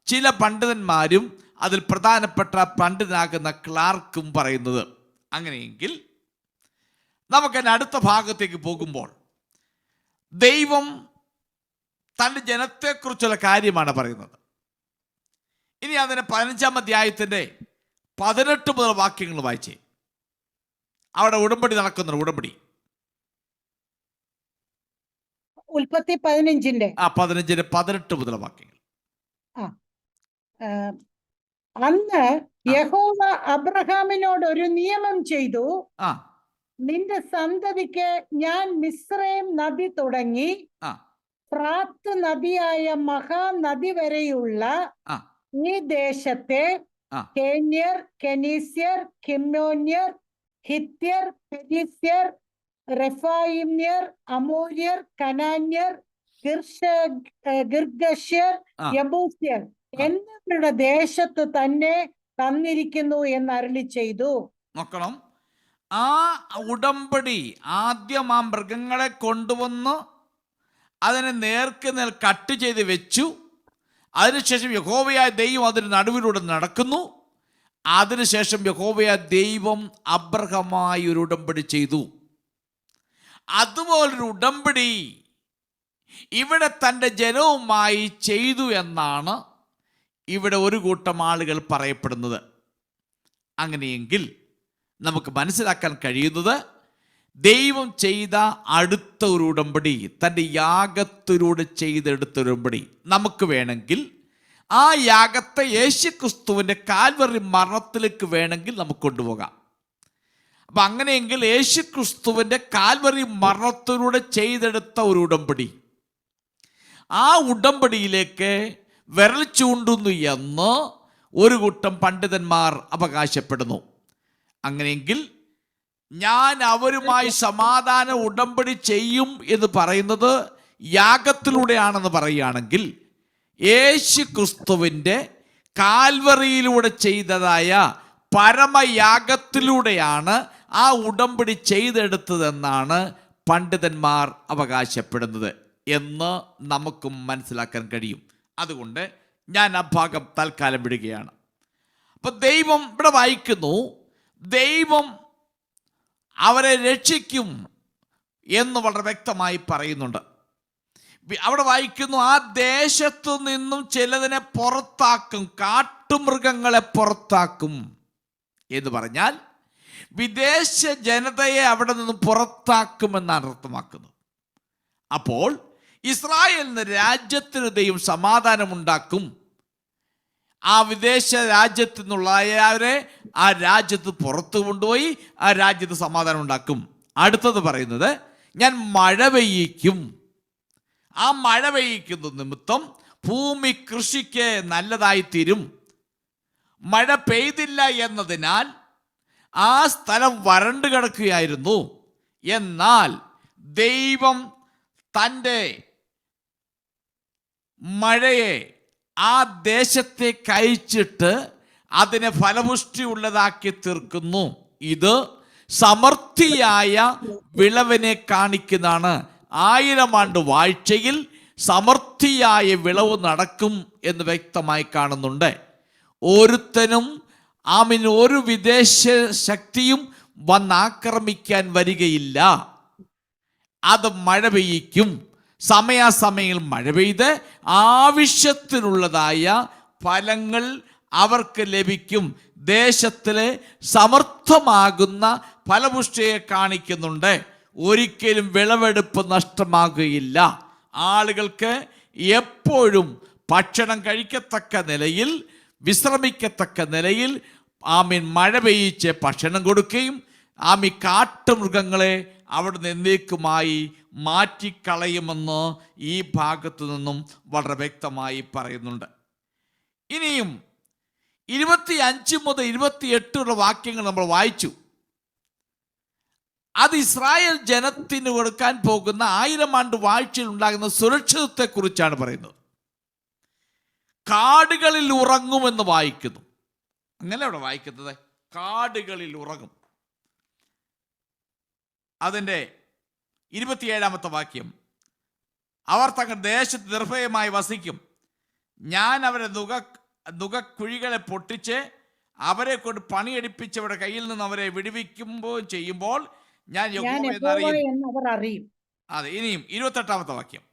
ചില പണ്ഡിതന്മാരും അതിൽ പ്രധാനപ്പെട്ട പണ്ഡിതനാകുന്ന ക്ലാർക്കും പറയുന്നത്. അങ്ങനെയെങ്കിൽ നമുക്കതിൻ്റെ അടുത്ത ഭാഗത്തേക്ക് പോകുമ്പോൾ ദൈവം തൻ്റെ ജനത്തെക്കുറിച്ചുള്ള കാര്യമാണ് പറയുന്നത്. ഇനി അതിന് 15-ാം അധ്യായത്തിൻ്റെ 18 മുതൽ വാക്യങ്ങൾ വായിച്ചേ. അവിടെ ഉടമ്പടി നടക്കുന്ന ഉടമ്പടി ഉൽപ്പത്തി 15-ന്റെ 18 മുതൽ വാക്യങ്ങൾ. അന്ന് യഹോവ അബ്രഹാമിനോട് ഒരു നിയമം ചെയ്തു, നിന്റെ സന്തതിക്ക് ഞാൻ മിസ്രയീം നദി തുടങ്ങി ഫ്രാത്ത് നദിയായ മഹാനദി വരെയുള്ള ഈ ദേശത്തെ കേന്യർ, കെനീസ്യർ, കിമ്മോന്യർ, ഹിത്യർ, പെരിസ്യർ, റെഫായിമ്യർ, അമോര്യർ, കനാന്യർ, ഗിർഗശ്യർ, യബൂസ്യർ എന്നിവരുടെ ദേശത്ത് തന്നെ തന്നിരിക്കുന്നു എന്ന് അരുളി ചെയ്തു. നോക്കണം, ആ ഉടമ്പടി ആദ്യം ആ മൃഗങ്ങളെ കൊണ്ടുവന്ന് അതിനെ നേർക്ക് നേർ കട്ട് ചെയ്ത് വെച്ചു. അതിനുശേഷം യഹോവയായ ദൈവം അതിന് നടുവിലൂടെ നടക്കുന്നു. അതിനുശേഷം യഹോവയായ ദൈവം അബ്രഹാമായി ഒരു ഉടമ്പടി ചെയ്തു. അതുപോലൊരു ഉടമ്പടി ഇവിടെ തൻ്റെ ജനവുമായി ചെയ്തു എന്നാണ് ഇവിടെ ഒരു കൂട്ടം ആളുകൾ പറയപ്പെടുന്നത്. അങ്ങനെയെങ്കിൽ നമുക്ക് മനസ്സിലാക്കാൻ കഴിയുന്നത്, ദൈവം ചെയ്ത അടുത്ത ഒരു ഉടമ്പടി, തൻ്റെ യാഗത്തിലൂടെ ചെയ്തെടുത്ത ഉടമ്പടി നമുക്ക് വേണമെങ്കിൽ ആ യാഗത്തെ യേശുക്രിസ്തുവിൻ്റെ കാൽവറി മരണത്തിലേക്ക് വേണമെങ്കിൽ നമുക്ക് കൊണ്ടുപോകാം. അപ്പം അങ്ങനെയെങ്കിൽ യേശുക്രിസ്തുവിൻ്റെ കാൽവറി മരണത്തിലൂടെ ചെയ്തെടുത്ത ഒരു ഉടമ്പടി, ആ ഉടമ്പടിയിലേക്ക് വിരൽ ചൂണ്ടുന്നു എന്ന് ഒരു കൂട്ടം പണ്ഡിതന്മാർ അവകാശപ്പെടുന്നു. അങ്ങനെയെങ്കിൽ ഞാൻ അവരുമായി സമാധാന ഉടമ്പടി ചെയ്യും എന്ന് പറയുന്നത് യാഗത്തിലൂടെയാണെന്ന് പറയുകയാണെങ്കിൽ, യേശു ക്രിസ്തുവിൻ്റെ കാൽവറിയിലൂടെ ചെയ്തതായ പരമയാഗത്തിലൂടെയാണ് ആ ഉടമ്പടി ചെയ്തെടുത്തതെന്നാണ് പണ്ഡിതന്മാർ അവകാശപ്പെടുന്നത് എന്ന് നമുക്കും മനസ്സിലാക്കാൻ കഴിയും. അതുകൊണ്ട് ഞാൻ ആ ഭാഗം തൽക്കാലം വിടുകയാണ്. അപ്പം ദൈവം ഇവിടെ വായിക്കുന്നു, ദൈവം അവരെ രക്ഷിക്കും എന്ന് വളരെ വ്യക്തമായി പറയുന്നുണ്ട്. അവിടെ വായിക്കുന്നു, ആ ദേശത്തു നിന്നും ചിലതിനെ പുറത്താക്കും, കാട്ടുമൃഗങ്ങളെ പുറത്താക്കും എന്ന് പറഞ്ഞാൽ വിദേശ ജനതയെ അവിടെ നിന്നും പുറത്താക്കുമെന്നാണ് അർത്ഥമാക്കുന്നത്. അപ്പോൾ ഇസ്രായേലിന് രാജ്യത്തിന് ദൈവം സമാധാനമുണ്ടാക്കും. ആ വിദേശ രാജ്യത്തു നിന്നുള്ളവരെ ആ രാജ്യത്ത് പുറത്തു കൊണ്ടുപോയി ആ രാജ്യത്ത് സമാധാനം ഉണ്ടാക്കും. അടുത്തത് പറയുന്നത്, ഞാൻ മഴ പെയ്യിക്കും. ആ മഴ പെയ്യിക്കുന്ന നിമിത്തം ഭൂമി കൃഷിക്ക് നല്ലതായി തീരും. മഴ പെയ്തില്ല എന്നതിനാൽ ആ സ്ഥലം വരണ്ടു കിടക്കുകയായിരുന്നു. എന്നാൽ ദൈവം തൻ്റെ മഴയെ ആ ദേശത്തേക്ക് അയച്ചിട്ട് അതിനെ ഫലപുഷ്ടി ഉള്ളതാക്കി തീർക്കുന്നു. ഇത് സമൃദ്ധിയായ വിളവിനെ കാണിക്കുന്നതാണ്. 1000 ആണ്ട് വാഴ്ചയിൽ സമൃദ്ധിയായ വിളവ് നടക്കും എന്ന് വ്യക്തമായി കാണുന്നുണ്ട്. ഒരുത്തനും ഒരു വിദേശ ശക്തിയും വന്നാക്രമിക്കാൻ വരികയില്ല. അത് മഴ പെയ്യിക്കും. സമയാസമയങ്ങളിൽ മഴ പെയ്ത് ആവശ്യത്തിനുള്ളതായ ഫലങ്ങൾ അവർക്ക് ലഭിക്കും. ദേശത്തിലെ സമർത്ഥമാകുന്ന ഫലപുഷ്ടിയെ കാണിക്കുന്നുണ്ട്. ഒരിക്കലും വിളവെടുപ്പ് നഷ്ടമാകുകയില്ല. ആളുകൾക്ക് എപ്പോഴും ഭക്ഷണം കഴിക്കത്തക്ക നിലയിൽ, വിശ്രമിക്കത്തക്ക നിലയിൽ മഴ പെയ്യിച്ച് ഭക്ഷണം കൊടുക്കുകയും കാട്ടുമൃഗങ്ങളെ അവിടെ എന്നേക്കുമായി മാറ്റിക്കളയുമെന്ന് ഈ ഭാഗത്തു നിന്നും വളരെ വ്യക്തമായി പറയുന്നുണ്ട്. ഇനിയും 25 മുതൽ 28 വാക്യങ്ങൾ നമ്മൾ വായിച്ചു. അത് ഇസ്രായേൽ ജനത്തിന് കൊടുക്കാൻ പോകുന്ന 1000 ആണ്ട് വാഴ്ചയിൽ ഉണ്ടാകുന്ന സുരക്ഷിതത്തെ കുറിച്ചാണ് പറയുന്നത്. കാടുകളിൽ ഉറങ്ങുമെന്ന് വായിക്കുന്നു. അങ്ങനെ അവിടെ വായിക്കുന്നത് കാടുകളിൽ ഉറങ്ങും. അതിൻ്റെ 27 വാക്യം, അവർ തങ്ങളുടെ ദേശത്ത് നിർഭയമായി വസിക്കും. ഞാൻ അവരെ നുകക്കുഴികളെ പൊട്ടിച്ച് അവരെ കൊണ്ട് പണിയെടുപ്പിച്ചവരുടെ കയ്യിൽ നിന്ന് അവരെ ചെയ്യുമ്പോൾ ഞാൻ യഹോവ എന്നവർ അറിയും. അതെ. ഇനിയും 28 വാക്യം,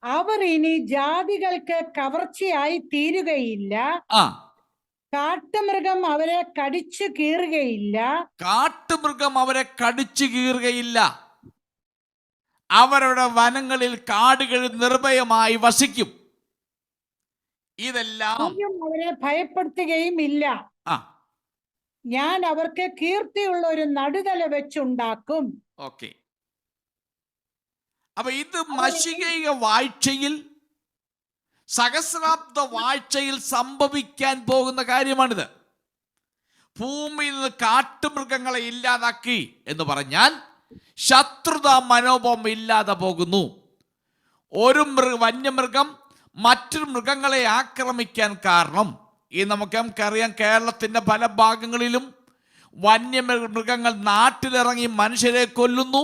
അവർ ഇനി ജാതികൾക്ക് കവർച്ചയായി തീരുകയില്ല. കാട്ടുമൃഗം അവരെ കടിച്ചു കീറുകയില്ല. കാട്ടുമൃഗം അവരെ കടിച്ചു കീറുകയില്ല. അവരുടെ വനങ്ങളിൽ കാടുകളിൽ നിർഭയമായി വസിക്കും. ഇതെല്ലാം അവരെ ഭയപ്പെടുത്തുകയും ഇല്ല. ഞാൻ അവർക്ക് കീർത്തിയുള്ള ഒരു നടുതല വെച്ചുണ്ടാക്കും. ഓക്കെ. അപ്പൊ ഇത് മശികൈക വാഴ്ചയിൽ, സഹസ്രാബ്ദ വാഴ്ചയിൽ സംഭവിക്കാൻ പോകുന്ന കാര്യമാണിത്. ഭൂമിയിൽ നിന്ന് കാട്ടുമൃഗങ്ങളെ ഇല്ലാതാക്കി എന്ന് പറഞ്ഞാൽ ശത്രുത മനോഭാവം ഇല്ലാതെ പോകുന്നു. ഒരു വന്യമൃഗം മറ്റൊരു മൃഗങ്ങളെ ആക്രമിക്കാൻ കാരണം, നമുക്കറിയാം, കേരളത്തിൻ്റെ പല ഭാഗങ്ങളിലും വന്യമൃഗങ്ങൾ നാട്ടിലിറങ്ങി മനുഷ്യരെ കൊല്ലുന്നു,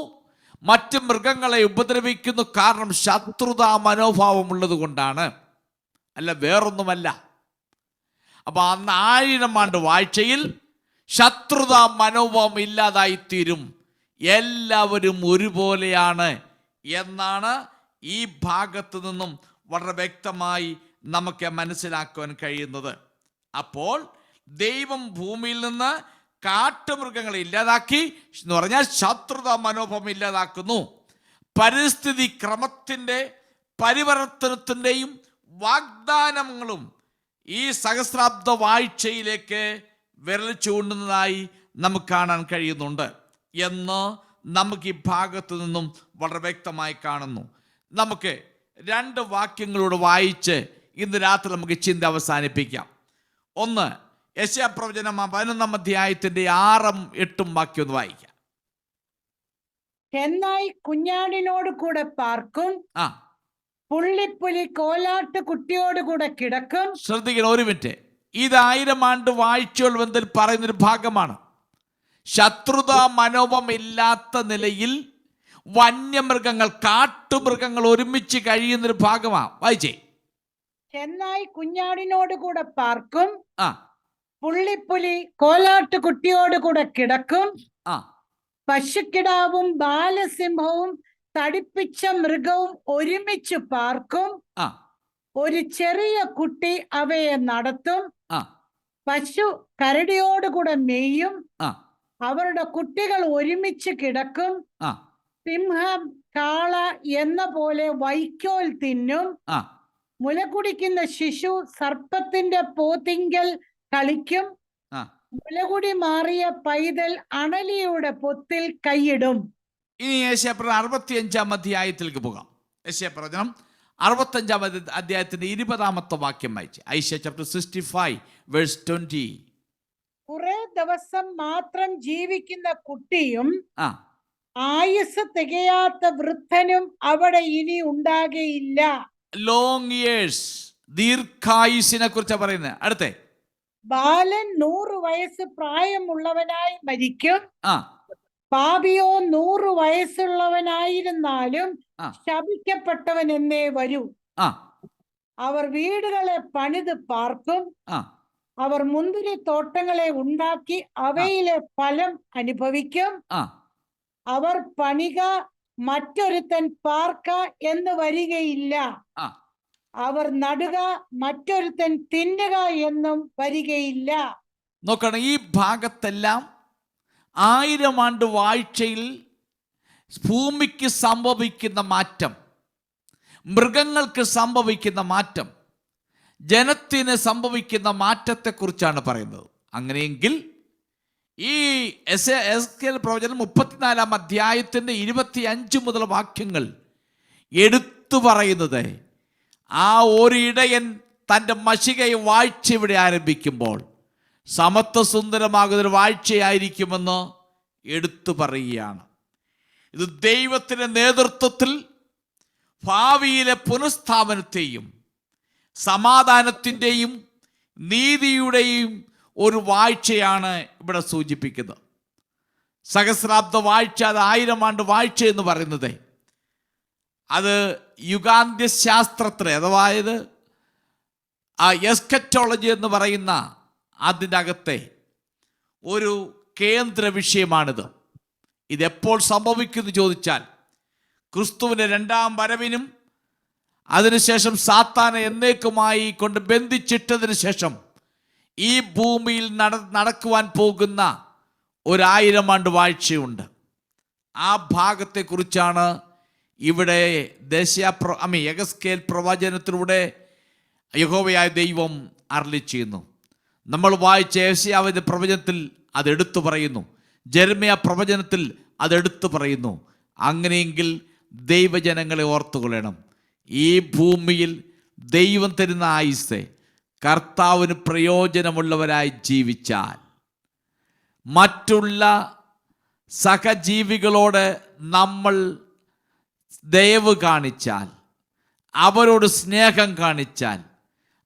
മറ്റ് മൃഗങ്ങളെ ഉപദ്രവിക്കുന്നു. കാരണം ശത്രുതാ മനോഭാവം ഉള്ളത് കൊണ്ടാണ്, അല്ല വേറൊന്നുമല്ല. അപ്പൊ അന്ന് 1000 ആണ്ട് വാഴ്ചയിൽ ശത്രുതാ മനോഭാവം ഇല്ലാതായിത്തീരും. എല്ലാവരും ഒരുപോലെയാണ് എന്നാണ് ഈ ഭാഗത്ത് നിന്നും വളരെ വ്യക്തമായി നമുക്ക് മനസ്സിലാക്കുവാൻ കഴിയുന്നത്. അപ്പോൾ ദൈവം ഭൂമിയിൽ നിന്ന് കാട്ടുമൃഗങ്ങളെ ഇല്ലാതാക്കി എന്ന് പറഞ്ഞാൽ ശത്രുതാ മനോഭാവം ഇല്ലാതാക്കുന്നു. പരിസ്ഥിതി ക്രമത്തിൻ്റെ പരിവർത്തനത്തിൻ്റെയും വാഗ്ദാനങ്ങളും ഈ സഹസ്രാബ്ദ വാഴ്ചയിലേക്ക് വിരൽ ചൂണ്ടുന്നതായി നമുക്ക് കാണാൻ കഴിയുന്നുണ്ട് എന്ന് നമുക്ക് ഈ ഭാഗത്തു നിന്നും വളരെ വ്യക്തമായി കാണുന്നു. നമുക്ക് 2 വാക്യങ്ങളോട് വായിച്ച് ഇന്ന് രാത്രി നമുക്ക് ചിന്ത അവസാനിപ്പിക്കാം. ഒന്ന്, യെശയ്യാ പ്രവചനം 11-ാം അധ്യായത്തിന്റെ 6-ഉം 8-ഉം വാക്യം ഒന്ന് വായിക്കാം. ചെന്നായി കുഞ്ഞാടിനോട് കൂടെ പാർക്കും, ആ, പുള്ളിപ്പുലി കോലാട്ട് കുട്ടിയോട് കൂടെ കിടക്കും. ശ്രദ്ധിക്കണം, ഒരു മിനിറ്റ്. ഇത് 1000 ആണ്ട് വാഴ്ചകൾ ബന്ധത്തിൽ പറയുന്നൊരു ഭാഗമാണ്. ശത്രുതാ മനോഭാവം ഇല്ലാത്ത നിലയിൽ വന്യമൃഗങ്ങൾ, കാട്ടുമൃഗങ്ങൾ ഒരുമിച്ച് കഴിയുന്നൊരു ഭാഗമാണ്. വായിച്ചേ. ചെന്നായി കുഞ്ഞാടിനോട് കൂടെ പാർക്കും, ആ, പുള്ളിപ്പുലി കോലാട്ട് കുട്ടിയോട് കൂടെ കിടക്കും. ആ, പശുക്കിടാവും ബാലസിംഹവും തടിപ്പിച്ച മൃഗവും ഒരുമിച്ച് പാർക്കും. ആ, ഒരു ചെറിയ കുട്ടി അവയെ നടത്തും. ആ, പശു കരടിയോടുകൂടെ മേയും. ആ, അവരുടെ കുട്ടികൾ ഒരുമിച്ച് കിടക്കും. ആ, സിംഹം കാള എന്ന പോലെ വൈക്കോൽ തിന്നും. ആ, മുല കുടിക്കുന്ന ശിശു സർപ്പത്തിന്റെ പോത്തിങ്കൽ കളിക്കും. ആ. മുലകുടി മാറിയ പൈതൽ അണലിയുടെ പൊത്തിൽ കൈയിടും. ഇനി യെശയ്യാ 65-ാം അധ്യായത്തിലേക്ക് പോകാം. യെശയ്യാ പ്രവചനം 65-ാം അധ്യായത്തിന്റെ 20-ാമത്തെ വാക്യം വായിച്ച്. ഐശയ്യാ ചാപ്റ്റർ 65 വേഴ്സ് 20. കുറെ ദിവസം മാത്രം ജീവിക്കുന്ന കുട്ടിയും ആ, ആയുസ് തികയാത്ത വൃദ്ധനും അവിടെ ഇനി ഉണ്ടാകയില്ല. ലോങ് ഇയേഴ്സ്, ദീർഘായുസിനെ കുറിച്ചാണ് പറയുന്നത്. അടുത്തേ, ബാലൻ 100 വയസ്സ് പ്രായമുള്ളവനായി മരിക്കും. ആ, പാപിയോ 100 വയസ്സുള്ളവനായിരുന്നാലും ആ, ശപിക്കപ്പെട്ടവൻ എന്നേ വരൂ. ആ, അവർ വീടുകളെ പണിത് പാർക്കും. ആ, അവർ മുന്തിരി തോട്ടങ്ങളെ ഉണ്ടാക്കി അവയിലെ ഫലം അനുഭവിക്കും. ആ, അവർ പണിക, മറ്റൊരുത്തൻ പാർക്ക എന്ന് വരികയില്ല. ആ. അവർ നടുക, മറ്റൊരുത്തൻ തിന്നുക എന്നും വരികയില്ല. നോക്കണം, ഈ ഭാഗത്തെല്ലാം 1000 ആണ്ട് വാഴ്ചയിൽ ഭൂമിക്ക് സംഭവിക്കുന്ന മാറ്റം, മൃഗങ്ങൾക്ക് സംഭവിക്കുന്ന മാറ്റം, ജനത്തിന് സംഭവിക്കുന്ന മാറ്റത്തെക്കുറിച്ചാണ് പറയുന്നത്. അങ്ങനെയെങ്കിൽ ഈ എസ്കേൽ പ്രവചനം 34-ാം അധ്യായത്തിൻ്റെ 25 മുതൽ വാക്യങ്ങൾ എടുത്തു പറയുന്നത്, ആ ഒരു ഇടയൻ തൻ്റെ മഷികയെ വാഴ്ച ഇവിടെ ആരംഭിക്കുമ്പോൾ സമത്വസുന്ദരമാകുന്നൊരു വാഴ്ചയായിരിക്കുമെന്ന് എടുത്തു പറയുകയാണ്. ഇത് ദൈവത്തിൻ്റെ നേതൃത്വത്തിൽ ഭാവിയിലെ പുനഃസ്ഥാപനത്തെയും സമാധാനത്തിൻ്റെയും നീതിയുടെയും ഒരു വാഴ്ചയാണ് ഇവിടെ സൂചിപ്പിക്കുന്നത്. സഹസ്രാബ്ദ വാഴ്ച, അത് 1000 ആണ്ട് വാഴ്ച എന്ന് പറയുന്നത്, അത് യുഗാന്ത്യശാസ്ത്രത്തിലെ, അതായത് എസ്കറ്റോളജി എന്ന് പറയുന്ന അതിൻ്റെ അകത്തെ ഒരു കേന്ദ്ര വിഷയമാണിത്. ഇതെപ്പോൾ സംഭവിക്കുമെന്ന് ചോദിച്ചാൽ, ക്രിസ്തുവിൻ്റെ 2-ാം വരവിനും അതിനുശേഷം സാത്താനെ എന്നേക്കുമായി കൊണ്ട് ബന്ധിച്ചിട്ടതിന് ശേഷം ഈ ഭൂമിയിൽ നടക്കുവാൻ പോകുന്ന 1000 ആണ്ട് വാഴ്ചയുണ്ട്. ആ ഭാഗത്തെക്കുറിച്ചാണ് ഇവിടെ യെഹെസ്കേൽ പ്രവചനത്തിലൂടെ യഹോവയായ ദൈവം അരുളി ചെയ്യുന്നു. നമ്മൾ വായിച്ച യെശയ്യാവിന്റെ പ്രവചനത്തിൽ അതെടുത്തു പറയുന്നു, ജെരമ്യാ പ്രവചനത്തിൽ അതെടുത്തു പറയുന്നു. അങ്ങനെയെങ്കിൽ ദൈവജനങ്ങളെ ഓർത്തുകൊള്ളണം, ഈ ഭൂമിയിൽ ദൈവം തരുന്ന ആയുസ്സ് കർത്താവിന് പ്രയോജനമുള്ളവരായി ജീവിച്ചാൽ, മറ്റുള്ള സഹജീവികളോട് നമ്മൾ ദയവ് കാണിച്ചാൽ, അവരോട് സ്നേഹം കാണിച്ചാൽ,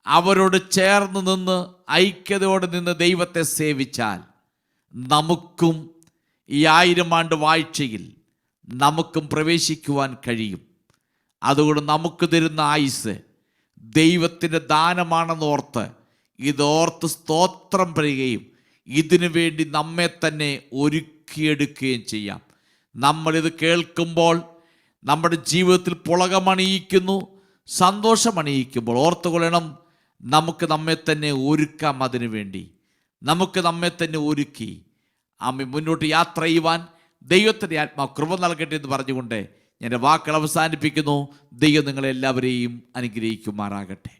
അവരോട് ചേർന്ന് നിന്ന് ഐക്യതയോടെ നിന്ന് ദൈവത്തെ സേവിച്ചാൽ, നമുക്കും ഈ 1000 ആണ്ട് വാഴ്ചയിൽ നമുക്കും പ്രവേശിക്കുവാൻ കഴിയും. അതുകൊണ്ട് നമുക്ക് തരുന്ന ആയുസ് ദൈവത്തിൻ്റെ ദാനമാണെന്ന് ഓർത്ത് ഇതോർത്ത് സ്തോത്രം പറയുകയും ഇതിനു വേണ്ടി നമ്മെ തന്നെ ഒരുക്കിയെടുക്കുകയും ചെയ്യാം. നമ്മളിത് കേൾക്കുമ്പോൾ നമ്മുടെ ജീവിതത്തിൽ പുളകമണിയിക്കുന്നു, സന്തോഷമണിയിക്കുമ്പോൾ ഓർത്തുകൊള്ളണം, നമുക്ക് നമ്മെ തന്നെ ഒരുക്കാം. അതിനു വേണ്ടി നമുക്ക് നമ്മെ തന്നെ ഒരുക്കി മുന്നോട്ട് യാത്ര ചെയ്യുവാൻ ദൈവത്തിൻ്റെ ആത്മാവ് കൃപ നൽകട്ടെ എന്ന് പറഞ്ഞുകൊണ്ട് എൻ്റെ വാക്കുകൾ അവസാനിപ്പിക്കുന്നു. ദൈവം നിങ്ങളെല്ലാവരെയും അനുഗ്രഹിക്കുമാറാകട്ടെ.